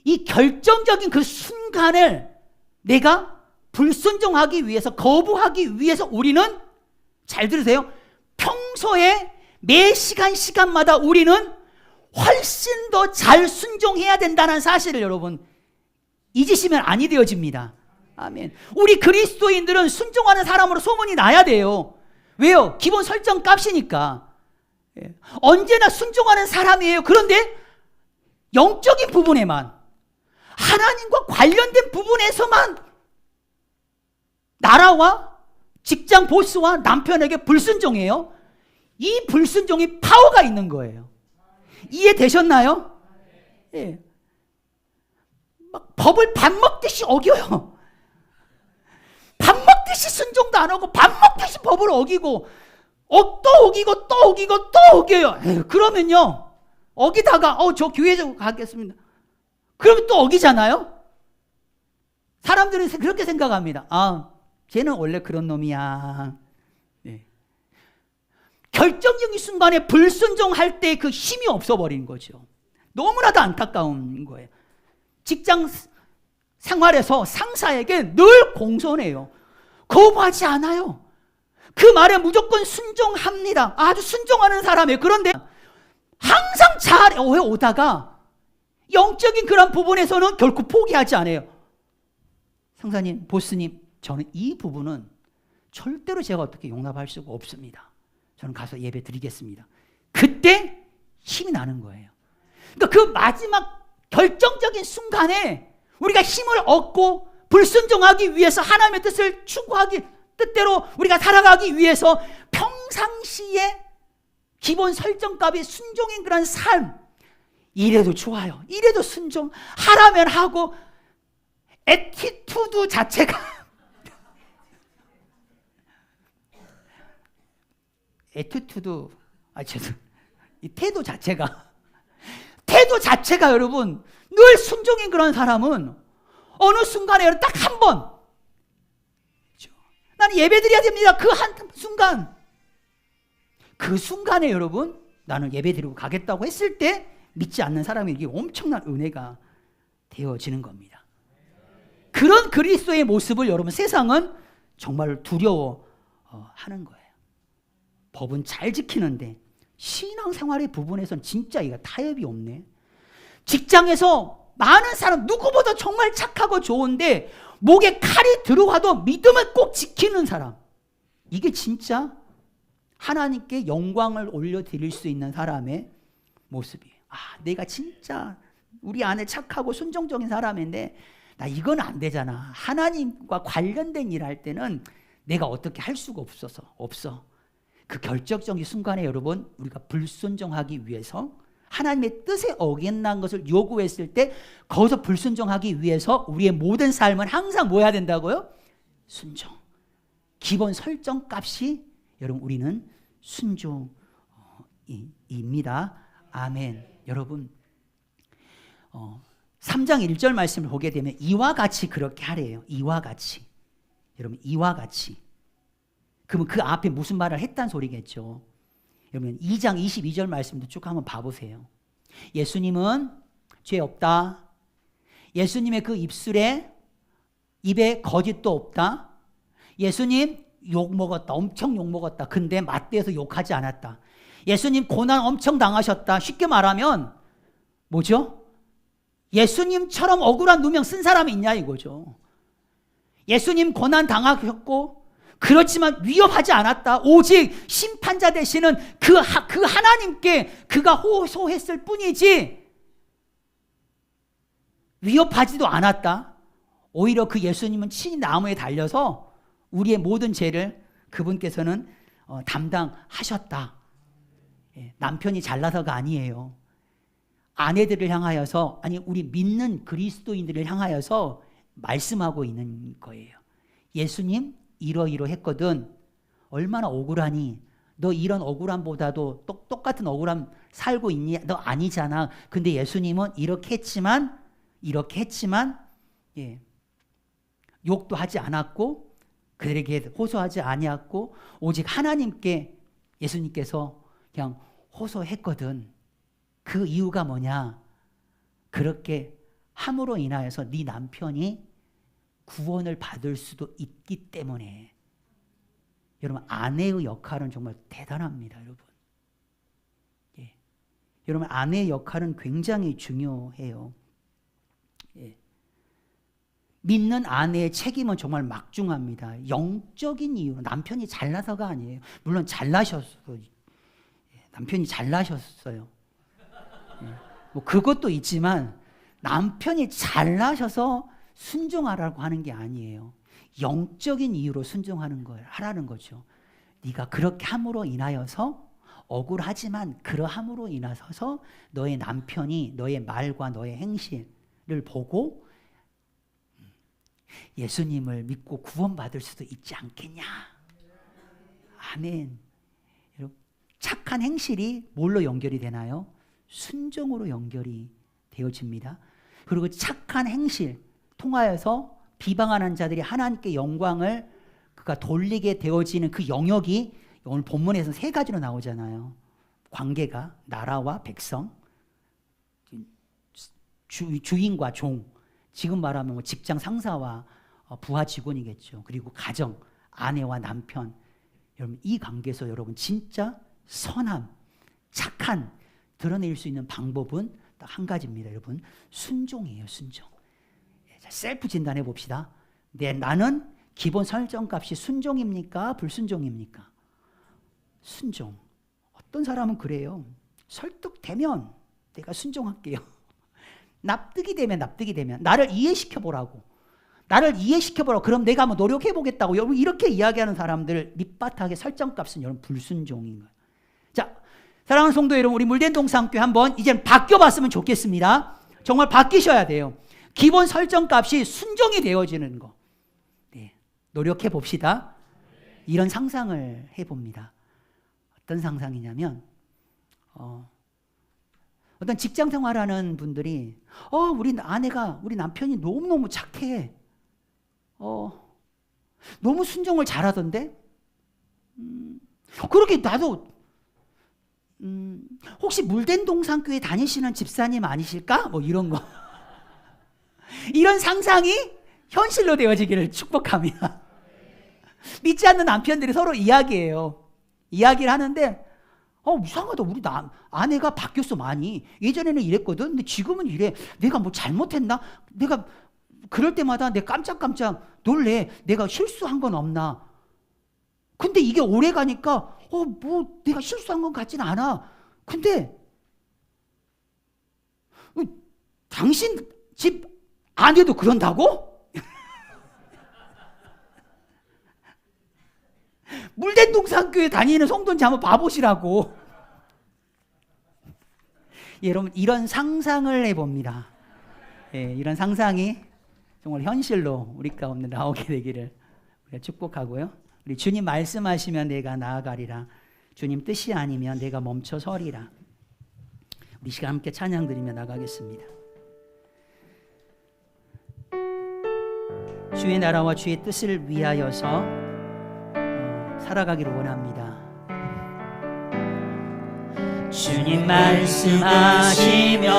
이 결정적인 그 순간을 내가 불순종하기 위해서, 거부하기 위해서 우리는, 잘 들으세요, 평소에 매 시간마다 우리는 훨씬 더 잘 순종해야 된다는 사실을 여러분 잊으시면 아니 되어집니다. 아멘. 우리 그리스도인들은 순종하는 사람으로 소문이 나야 돼요. 왜요? 기본 설정 값이니까. 예. 언제나 순종하는 사람이에요. 그런데 영적인 부분에만, 하나님과 관련된 부분에서만 나라와 직장 보스와 남편에게 불순종해요. 이 불순종이 파워가 있는 거예요. 이해되셨나요? 예. 막 법을 밥 먹듯이 어겨요. 밥 먹듯이 순종도 안 하고 밥 먹듯이 법을 어기고 또 어기고 또 어기고 또 어겨요. 에휴, 그러면요 어기다가 저 교회 좀 가겠습니다. 그러면 또 어기잖아요. 사람들은 그렇게 생각합니다. 아, 쟤는 원래 그런 놈이야. 네. 결정적인 순간에 불순종할 때 그 힘이 없어버린 거죠. 너무나도 안타까운 거예요. 직장 생활에서 상사에게 늘 공손해요. 거부하지 않아요. 그 말에 무조건 순종합니다. 아주 순종하는 사람이에요. 그런데 항상 잘 오다가 영적인 그런 부분에서는 결코 포기하지 않아요. 상사님, 보스님, 저는 이 부분은 절대로 제가 어떻게 용납할 수가 없습니다. 저는 가서 예배 드리겠습니다. 그때 힘이 나는 거예요. 그러니까 그 마지막 결정적인 순간에 우리가 힘을 얻고 불순종하기 위해서 하나님의 뜻을 추구하기, 뜻대로 우리가 살아가기 위해서 평상시에 기본 설정값이 순종인 그런 삶, 이래도 좋아요. 이래도 순종하라면 하고, 애티튜드 자체가 이 태도 자체가 여러분 늘 순종인 그런 사람은 어느 순간에 딱 한 번, 나는 예배 드려야 됩니다. 그 한 순간, 그 순간에 여러분 나는 예배 드리고 가겠다고 했을 때 믿지 않는 사람에게 엄청난 은혜가 되어지는 겁니다. 그런 그리스도의 모습을 여러분 세상은 정말 두려워하는 거예요. 법은 잘 지키는데 신앙생활의 부분에서는 진짜 이거 타협이 없네. 직장에서 많은 사람, 누구보다 정말 착하고 좋은데 목에 칼이 들어와도 믿음을 꼭 지키는 사람, 이게 진짜 하나님께 영광을 올려드릴 수 있는 사람의 모습이에요. 아, 내가 진짜 우리 안에 착하고 순종적인 사람인데 나 이건 안 되잖아. 하나님과 관련된 일 할 때는 내가 어떻게 할 수가 없어. 그 결정적인 순간에 여러분 우리가 불순종하기 위해서, 하나님의 뜻에 어긋난 것을 요구했을 때 거기서 불순종하기 위해서 우리의 모든 삶은 항상 뭐 해야 된다고요? 순종. 기본 설정 값이 여러분 우리는 순종입니다. 아멘. 여러분 3장 1절 말씀을 보게 되면 이와 같이 그렇게 하래요. 이와 같이. 여러분 이와 같이. 그러면 그 앞에 무슨 말을 했단 소리겠죠. 여러분 2장 22절 말씀도 쭉 한번 봐보세요. 예수님은 죄 없다. 예수님의 그 입에 거짓도 없다. 예수님 욕 먹었다. 엄청 욕 먹었다. 근데 맞대서 욕하지 않았다. 예수님 고난 엄청 당하셨다. 쉽게 말하면 뭐죠? 예수님처럼 억울한 누명 쓴 사람이 있냐 이거죠. 예수님 고난 당하셨고 그렇지만 위협하지 않았다. 오직 심판자 되시는 그 하나님께 그가 호소했을 뿐이지 위협하지도 않았다. 오히려 그 예수님은 친히 나무에 달려서 우리의 모든 죄를 그분께서는 담당하셨다. 남편이 잘나서가 아니에요. 아내들을 향하여서, 아니 우리 믿는 그리스도인들을 향하여서 말씀하고 있는 거예요. 예수님 이러이러했거든. 얼마나 억울하니? 너 이런 억울함보다도 똑같은 억울함 살고 있니? 너 아니잖아. 근데 예수님은 이렇게 했지만 욕도 하지 않았고 그들에게 호소하지 아니했고 오직 하나님께 예수님께서 그냥 호소했거든. 그 이유가 뭐냐? 그렇게 함으로 인하여서 네 남편이 구원을 받을 수도 있기 때문에. 여러분 아내의 역할은 정말 대단합니다. 여러분. 여러분 아내의 역할은 굉장히 중요해요. 믿는 아내의 책임은 정말 막중합니다. 영적인 이유로 남편이 잘나서가 아니에요. 물론 잘나셨어요. 남편이 잘나셨어요. 뭐 그것도 있지만 남편이 잘나셔서 순종하라고 하는 게 아니에요. 영적인 이유로 순종하는 걸 하라는 거죠. 네가 그렇게 함으로 인하여서 억울하지만 그러함으로 인하여서 너의 남편이 너의 말과 너의 행실을 보고 예수님을 믿고 구원받을 수도 있지 않겠냐. 아멘. 여러분, 착한 행실이 뭘로 연결이 되나요? 순종으로 연결이 되어집니다. 그리고 착한 행실 통하여서 비방하는 자들이 하나님께 영광을 그가 돌리게 되어지는 그 영역이 오늘 본문에서 세 가지로 나오잖아요. 관계가 나라와 백성, 주인과 종, 지금 말하면 뭐 직장 상사와 부하 직원이겠죠. 그리고 가정, 아내와 남편. 여러분 이 관계에서 여러분 진짜 선함, 착한 드러낼 수 있는 방법은 딱 한 가지입니다. 여러분 순종이에요. 순종. 셀프 진단해 봅시다. 나는 기본 설정값이 순종입니까? 불순종입니까? 순종. 어떤 사람은 그래요. 설득되면 내가 순종할게요. 납득이 되면 나를 이해시켜보라고. 그럼 내가 한번 노력해보겠다고. 여러분 이렇게 이야기하는 사람들 밑바닥의 설정값은 여러분 불순종인 거예요. 자, 사랑하는 성도 여러분, 우리 물된 동산교회 한번 이제 바뀌어봤으면 좋겠습니다. 정말 바뀌셔야 돼요. 기본 설정값이 순종이 되어지는 거. 네, 노력해 봅시다. 이런 상상을 해봅니다. 어떤 상상이냐면 어떤 직장 생활하는 분들이 우리 남편이 너무너무 착해. 너무 순종을 잘하던데. 그렇게 나도 혹시 물된 동산교회 다니시는 집사님 아니실까? 뭐 이런 거. 이런 상상이 현실로 되어지기를 축복합니다. 믿지 않는 남편들이 서로 이야기를 하는데 이상하다. 우리 아내가 바뀌었어 많이. 예전에는 이랬거든. 근데 지금은 이래. 내가 뭐 잘못했나? 내가 그럴 때마다 내가 깜짝깜짝 놀래. 내가 실수한 건 없나? 근데 이게 오래 가니까 뭐 내가 실수한 건 같지는 않아. 근데 당신 집 아내도 그런다고? 물된 동산교회 다니는 성도인지 한번 봐보시라고. 여러분 이런 상상을 해봅니다. 이런 상상이 정말 현실로 우리 가운데 나오게 되기를 우리가 축복하고요. 우리 주님 말씀하시면 내가 나아가리라. 주님 뜻이 아니면 내가 멈춰 서리라. 우리 시간 함께 찬양 드리며 나가겠습니다. 주의 나라와 주의 뜻을 위하여서 살아가기를 원합니다. 주님 말씀하시면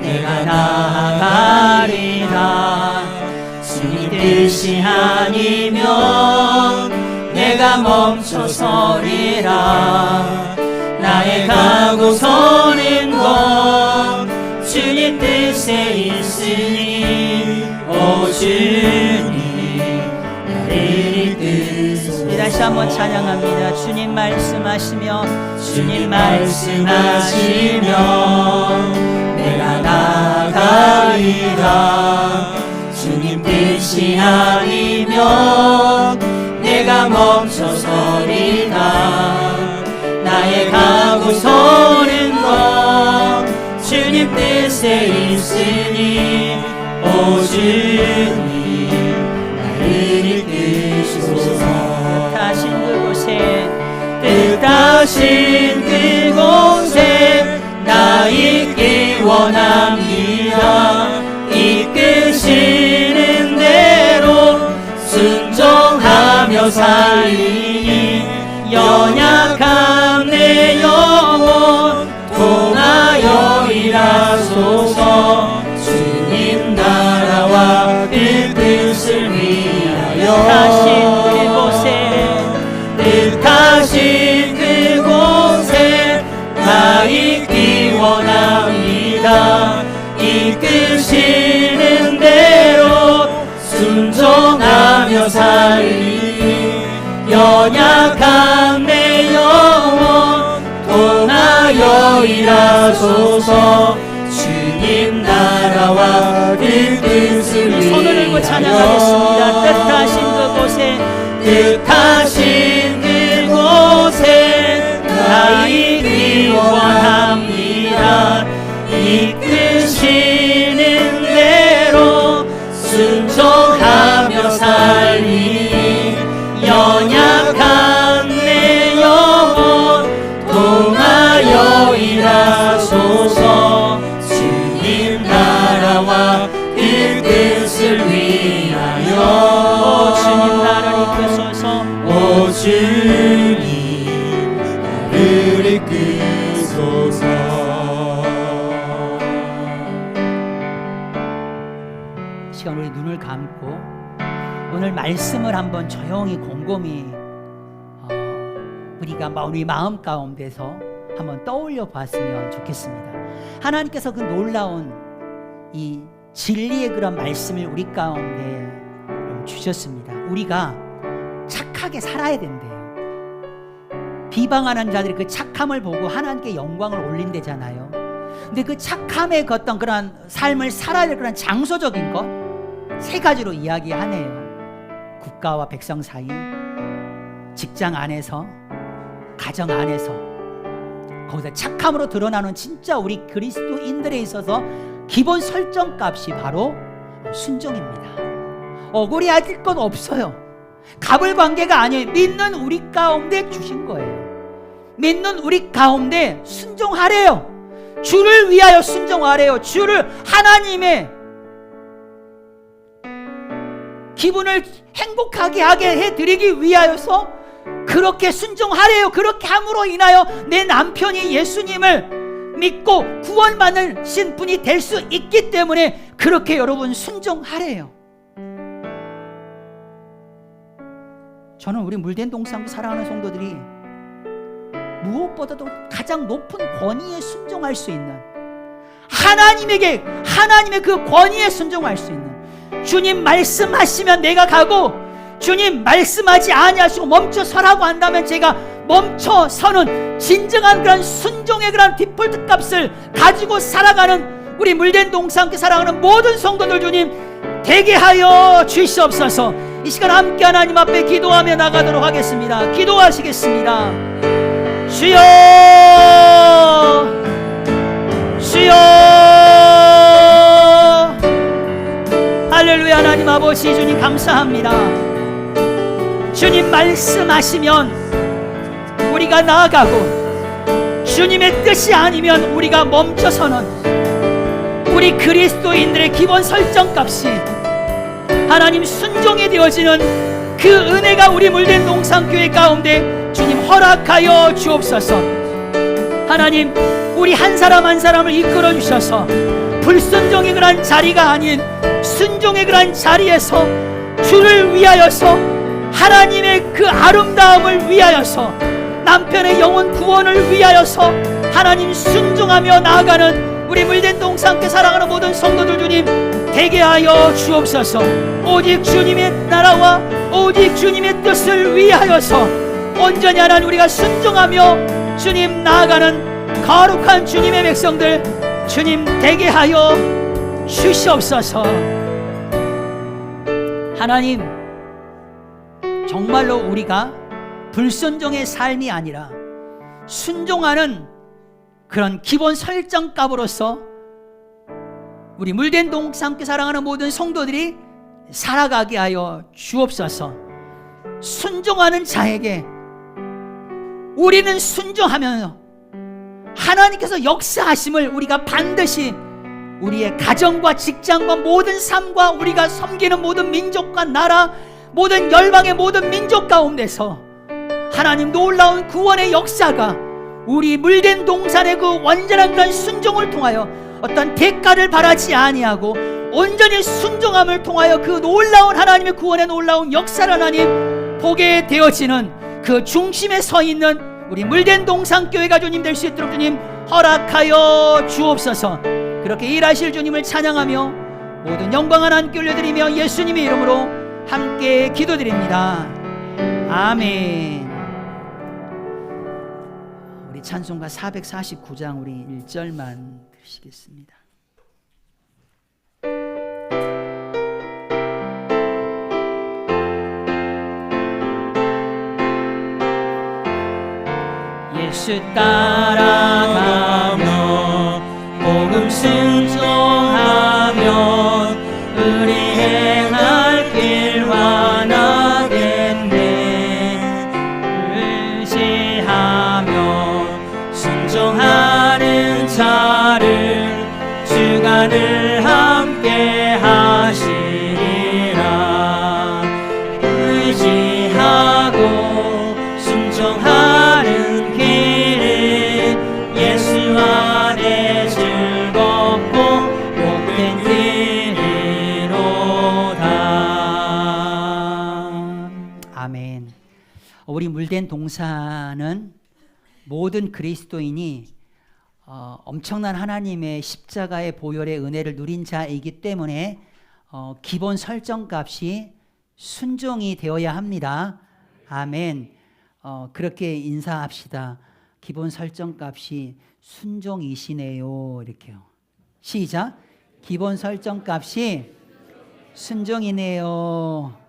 내가 나아가리라. 주님 뜻이 아니면 내가 멈춰 서리라. 나의 가고 서는 건 주님 뜻에 있으니 오 주님 나를 이끄소서. 다시 한번 찬양합니다. 주님 말씀하시며 주님 말씀하시면 내가 나아가리라. 주님 뜻이 아니면 내가 멈춰 서리라. 나의 가고 서는 건 주님 뜻에 있으니 오 주님 나를 이끄소서. 뜻하신 그곳에 나 있기 원합니다. 이끄시는 대로 순종하며 살리니 연약한 내 영혼 통하여 일하소서. 주님 나라와 그 뜻을 위하여 뜻하신 그곳에 나 있기 원합니다. 이끄시는 대로 순종하며 살리니 연약한 내 영혼 통하여 일하소서. 주님 나라와 그 뜻을 위하여 손을 들고 찬양하겠습니다. 뜻하신 그곳에 나 있기 원합니다. 이끄시는 대로 순종하며 살리니 연약한 내 영혼 통하여 일하소서. 주님 나라와 그 뜻을 위하여 오 주님 나를 이끄소서. 오 주님 나를 이끄소서. 시간 우리 눈을 감고 오늘 말씀을 한번 조용히 곰곰이 우리 마음 가운데서 한번 떠올려 봤으면 좋겠습니다. 하나님께서 그 놀라운 이 진리의 그런 말씀을 우리 가운데 주셨습니다. 우리가 착하게 살아야 된대요. 비방하는 자들이 그 착함을 보고 하나님께 영광을 올린대잖아요. 근데 그 착함의 어떤 그런 삶을 살아야 될 그런 장소적인 것 세 가지로 이야기하네요. 국가와 백성 사이, 직장 안에서, 가정 안에서, 거기서 착함으로 드러나는 진짜 우리 그리스도인들에 있어서 기본 설정값이 바로 순종입니다. 억울해할 것 없어요. 갑을 관계가 아니에요. 믿는 우리 가운데 주신 거예요. 믿는 우리 가운데 순종하래요. 주를 위하여 순종하래요. 주를 하나님의 기분을 행복하게 하게 해드리기 위하여서 그렇게 순종하래요. 그렇게 함으로 인하여 내 남편이 예수님을 믿고 구원받으신 분이 될 수 있기 때문에 그렇게 여러분 순종하래요. 저는 우리 물된 동상구 사랑하는 성도들이 무엇보다도 가장 높은 권위에 순종할 수 있는 하나님의 그 권위에 순종할 수 있는 주님 말씀하시면 내가 가고 주님 말씀하지 아니하시고 멈춰 서라고 한다면 제가 멈춰 서는 진정한 그런 순종의 그런 디폴트 값을 가지고 살아가는 우리 물된 동상께 사랑하는 모든 성도들 주님 되게 하여 주시옵소서. 이 시간 함께 하나님 앞에 기도하며 나가도록 하겠습니다. 기도하시겠습니다. 주여 주여 할렐루야. 하나님 아버지 주님 감사합니다. 주님 말씀하시면 우리가 나아가고 주님의 뜻이 아니면 우리가 멈춰서는 우리 그리스도인들의 기본 설정값이 하나님 순종이 되어지는 그 은혜가 우리 물된 농산교회 가운데 주님 허락하여 주옵소서. 하나님, 우리 한 사람 한 사람을 이끌어 주셔서 불순종의 그런 자리가 아닌 순종의 그런 자리에서 주를 위하여서, 하나님의 그 아름다움을 위하여서, 남편의 영혼 구원을 위하여서 하나님 순종하며 나아가는 우리 물된 동산께 사랑하는 모든 성도들 주님 되게 하여 주옵소서. 오직 주님의 나라와 오직 주님의 뜻을 위하여서 온전히 하나님 우리가 순종하며 주님 나아가는 거룩한 주님의 백성들 주님 되게 하여 주시옵소서. 하나님, 정말로 우리가 불순종의 삶이 아니라 순종하는 그런 기본 설정값으로서 우리 물된 동산께 사랑하는 모든 성도들이 살아가게 하여 주옵소서. 순종하는 자에게 우리는 순종하며 하나님께서 역사하심을 우리가 반드시 우리의 가정과 직장과 모든 삶과 우리가 섬기는 모든 민족과 나라, 모든 열방의 모든 민족 가운데서 하나님 놀라운 구원의 역사가 우리 물된 동산의 그 완전한 그런 순종을 통하여 어떤 대가를 바라지 아니하고 온전히 순종함을 통하여 그 놀라운 하나님의 구원의 놀라운 역사를 하나님 보게 되어지는 그 중심에 서 있는 우리 물된 동산교회가 주님 될 수 있도록 주님 허락하여 주옵소서. 그렇게 일하실 주님을 찬양하며 모든 영광 하나님께 올려드리며 예수님의 이름으로 함께 기도드립니다. 아멘. 우리 찬송가 449장 우리 1절만 드시겠습니다. 예수 따라가며 복음 순종하면 우리 행할 길 완하겠네. 의지하며 순종하는 자를 주가 늘 함께 하시리라. 의지하고 순종하는 길은 예수 안에 즐겁고 복된 길이로다. 아멘. 우리 물된 동산은 모든 그리스도인이 엄청난 하나님의 십자가의 보혈의 은혜를 누린 자이기 때문에 기본 설정값이 순종이 되어야 합니다. 아멘. 그렇게 인사합시다. 기본 설정값이 순종이시네요. 이렇게요. 시작. 기본 설정값이 순종이네요.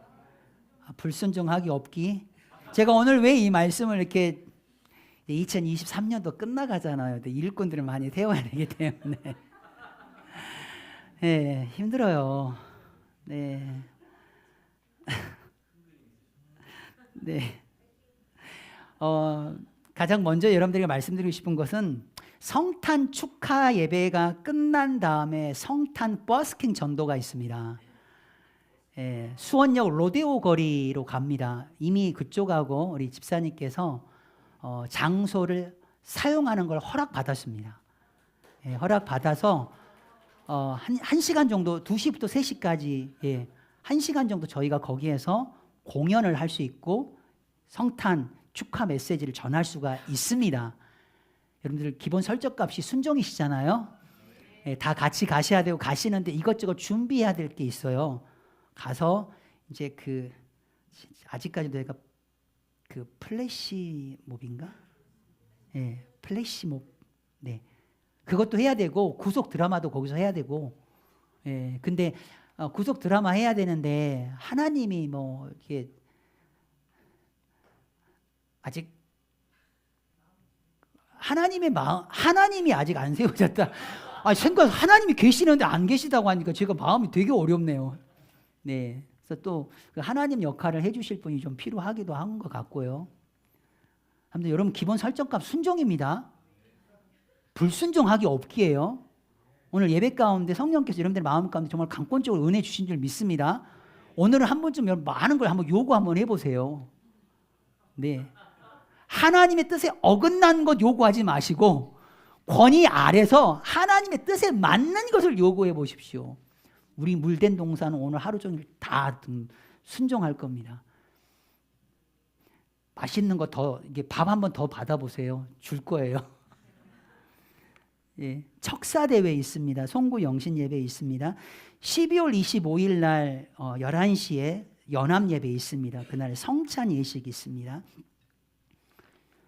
불순종하기 없기. 제가 오늘 왜 이 말씀을 이렇게 2023년도 끝나가잖아요. 일꾼들을 많이 세워야 되기 때문에 네, 힘들어요. 네. 네. 가장 먼저 여러분들에게 말씀드리고 싶은 것은 성탄 축하 예배가 끝난 다음에 성탄 버스킹 전도가 있습니다. 예, 수원역 로데오 거리로 갑니다. 이미 그쪽하고 우리 집사님께서 장소를 사용하는 걸 허락받았습니다. 예, 허락받아서 한 시간 정도 2시부터 3시까지 예, 1시간 정도 저희가 거기에서 공연을 할 수 있고 성탄 축하 메시지를 전할 수가 있습니다. 여러분들 기본 설정값이 순종이시잖아요. 예, 다 같이 가셔야 되고 가시는데 이것저것 준비해야 될 게 있어요. 가서 이제 아직까지도 내가 플래시몹인가? 예, 플래시몹. 네. 그것도 해야 되고 구속 드라마도 거기서 해야 되고. 예. 근데 구속 드라마 해야 되는데 하나님이 뭐 이게 아직 하나님의 마음, 하나님이 아직 안 세워졌다. 하나님이 계시는데 안 계시다고 하니까 제가 마음이 되게 어렵네요. 네, 그래서 또그 하나님 역할을 해주실 분이 좀 필요하기도 한 것 같고요. 아무튼 여러분 기본 설정값 순종입니다. 불순종하기 없기예요. 오늘 예배 가운데 성령께서 여러분들의 마음 가운데 정말 강권적으로 은혜 주신 줄 믿습니다. 오늘은 한 번쯤 여러분 많은 걸 한번 요구 한번 해보세요. 네, 하나님의 뜻에 어긋난 것 요구하지 마시고 권위 아래서 하나님의 뜻에 맞는 것을 요구해 보십시오. 우리 물된 동사는 오늘 하루 종일 다 순종할 겁니다. 맛있는 거 더, 이게 밥 한 번 더 받아보세요. 줄 거예요. 예, 척사대회 있습니다. 송구 영신 예배 있습니다. 12월 25일 날 11시에 연합 예배 있습니다. 그날 성찬 예식이 있습니다.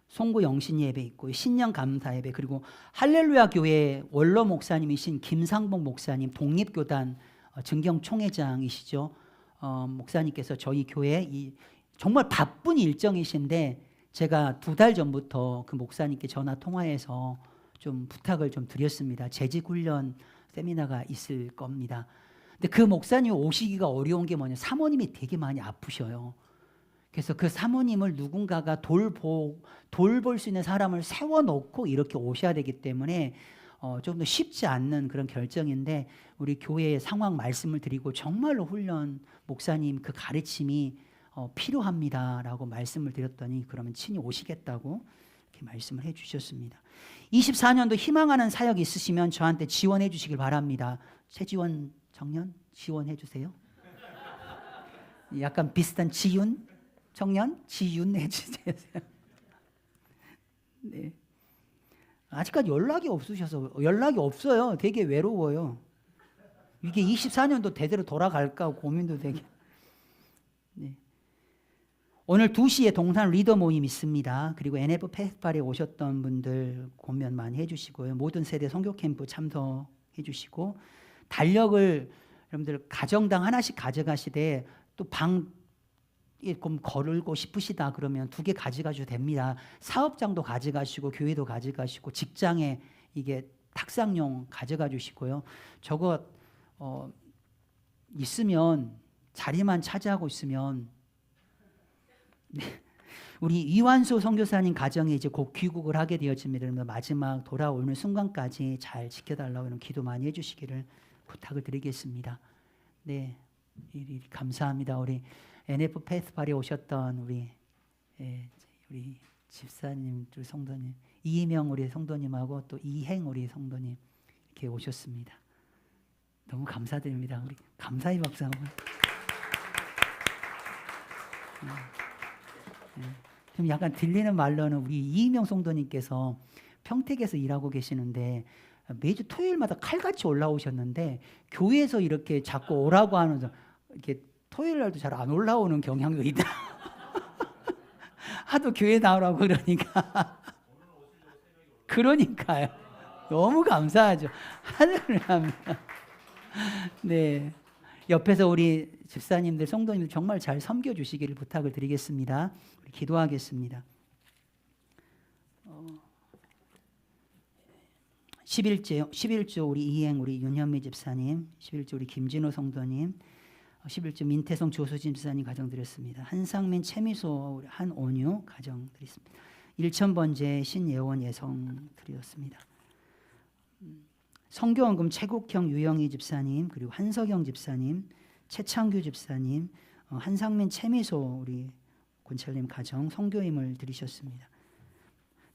송구 영신 예배 있고 신년 감사 예배, 그리고 할렐루야 교회 원로 목사님이신 김상복 목사님, 독립교단 증경 총회장이시죠. 목사님께서 저희 교회 정말 바쁜 일정이신데 제가 2달 전부터 그 목사님께 전화 통화해서 좀 부탁을 좀 드렸습니다. 재직 훈련 세미나가 있을 겁니다. 근데 그 목사님 오시기가 어려운 게 뭐냐, 사모님이 되게 많이 아프셔요. 그래서 그 사모님을 누군가가 돌볼 수 있는 사람을 세워놓고 이렇게 오셔야 되기 때문에 좀 더 쉽지 않는 그런 결정인데, 우리 교회의 상황 말씀을 드리고 정말로 훈련 목사님 그 가르침이 필요합니다라고 말씀을 드렸더니 그러면 친히 오시겠다고 이렇게 말씀을 해주셨습니다. 24년도 희망하는 사역 있으시면 저한테 지원해 주시길 바랍니다. 최지원 청년 지원해 주세요. 약간 비슷한 지윤 청년 지윤 해주세요. 네. 아직까지 연락이 없으셔서, 연락이 없어요. 되게 외로워요. 이게 24년도 대대로 돌아갈까 고민도 되게. 네. 오늘 2시에 동산 리더 모임 있습니다. 그리고 NF 페스티벌에 오셨던 분들 공연 많이 해주시고요. 모든 세대 선교 캠프 참석해 주시고, 달력을 여러분들 가정당 하나씩 가져가시되 또 방 걸고 싶으시다 그러면 2개 가져가셔도 됩니다. 사업장도 가져가시고 교회도 가져가시고 직장에 이게 탁상용 가져가 주시고요. 저거 있으면 자리만 차지하고 있으면 우리 이완수 선교사님 가정에 이제 곧 귀국을 하게 되어집니다. 마지막 돌아오는 순간까지 잘 지켜달라고 이런 기도 많이 해주시기를 부탁을 드리겠습니다. 네, 감사합니다. 우리 NF 페스티벌에 오셨던 우리 집사님, 우리 성도님, 이희명 우리 성도님하고 또 이행 우리 성도님 이렇게 오셨습니다. 너무 감사드립니다. 우리 감사의 박수 한번. 좀 약간 들리는 말로는 우리 이희명 성도님께서 평택에서 일하고 계시는데 매주 토요일마다 칼같이 올라오셨는데 교회에서 이렇게 자꾸 오라고 하는 이렇게 토요일 날도 잘 안 올라오는 경향도 있다. 하도 교회 나오라고 그러니까. 그러니까요. 너무 감사하죠. 할렐루야입니다. 네, 옆에서 우리 집사님들, 성도님들 정말 잘 섬겨주시기를 부탁을 드리겠습니다. 우리 기도하겠습니다. 11조 우리 이행 우리 윤현미 집사님, 11조 우리 김진호 성도님, 11조 민태성 조수진 집사님 가정 드렸습니다. 한상민 최미소 우리 한온유 가정 드렸습니다. 1000번째 신예원 예성 드렸습니다. 성교원금 최국형 유영희 집사님, 그리고 한석영 집사님, 최창규 집사님, 한상민 최미소 우리 권철님 가정 성교임을 드리셨습니다.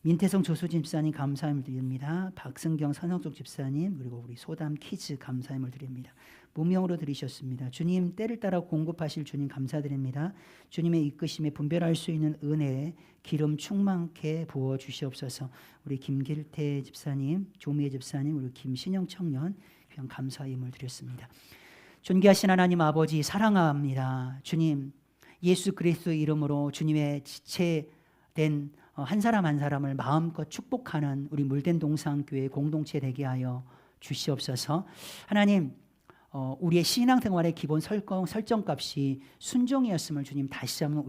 민태성 조수진 집사님 감사함을 드립니다. 박승경 선성숙 집사님, 그리고 우리 소담 키즈 감사함을 드립니다. 무명으로 드리셨습니다. 주님 때를 따라 공급하실 주님 감사드립니다. 주님의 이끄심에 분별할 수 있는 은혜에 기름 충만케 부어 주시옵소서. 우리 김길태 집사님, 조미애 집사님, 우리 김신영 청년 귀한 감사임을 드렸습니다. 존귀하신 하나님 아버지 사랑합니다. 주님 예수 그리스도의 이름으로 주님의 지체된 한 사람 한 사람을 마음껏 축복하는 우리 물된 동산교회 공동체 되게 하여 주시옵소서. 하나님 우리의 신앙생활의 기본 설정값이 순종이었음을 주님 다시 한번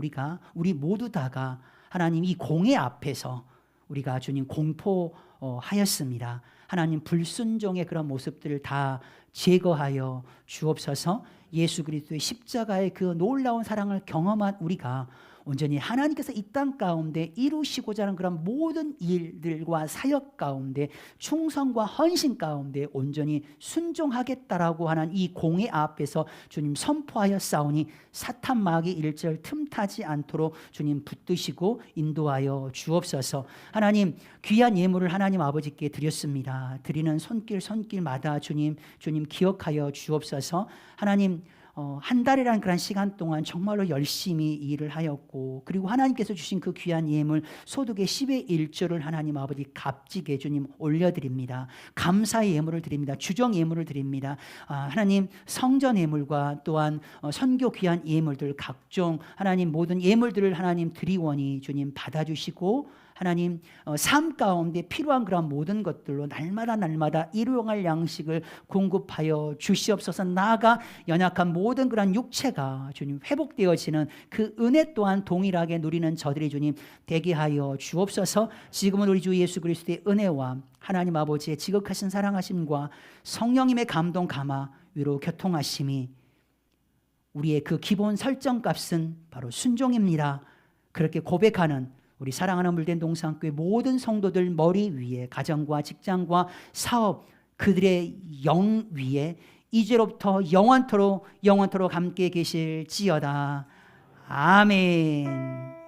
우리 모두 다가 하나님 이 공의 앞에서 우리가 주님 공포하였습니다. 하나님 불순종의 그런 모습들을 다 제거하여 주옵소서. 예수 그리스도의 십자가의 그 놀라운 사랑을 경험한 우리가 온전히 하나님께서 이 땅 가운데 이루시고자 하는 그런 모든 일들과 사역 가운데 충성과 헌신 가운데 온전히 순종하겠다라고 하는 이 공의 앞에서 주님 선포하여 싸우니 사탄 마귀 일절 틈타지 않도록 주님 붙드시고 인도하여 주옵소서. 하나님 귀한 예물을 하나님 아버지께 드렸습니다. 드리는 손길마다 주님 기억하여 주옵소서. 하나님 한 달이라는 그런 시간 동안 정말로 열심히 일을 하였고, 그리고 하나님께서 주신 그 귀한 예물 소득의 10의 1조를 하나님 아버지 값지게 주님 올려드립니다. 감사의 예물을 드립니다. 주정 예물을 드립니다. 하나님 성전 예물과 또한 선교 귀한 예물들 각종 하나님 모든 예물들을 하나님 드리오니 주님 받아주시고, 하나님 삶 가운데 필요한 그런 모든 것들로 날마다 일용할 양식을 공급하여 주시옵소서. 나아가 연약한 모든 그런 육체가 주님 회복되어지는 그 은혜 또한 동일하게 누리는 저들이 주님 되게 하여 주옵소서. 지금은 우리 주 예수 그리스도의 은혜와 하나님 아버지의 지극하신 사랑하심과 성령님의 감동 감화 위로 교통하심이 우리의 그 기본 설정값은 바로 순종입니다. 그렇게 고백하는 우리 사랑하는 물된 동산교회 모든 성도들 머리 위에 가정과 직장과 사업 그들의 영 위에 이제로부터 영원토록 함께 계실지어다. 아멘.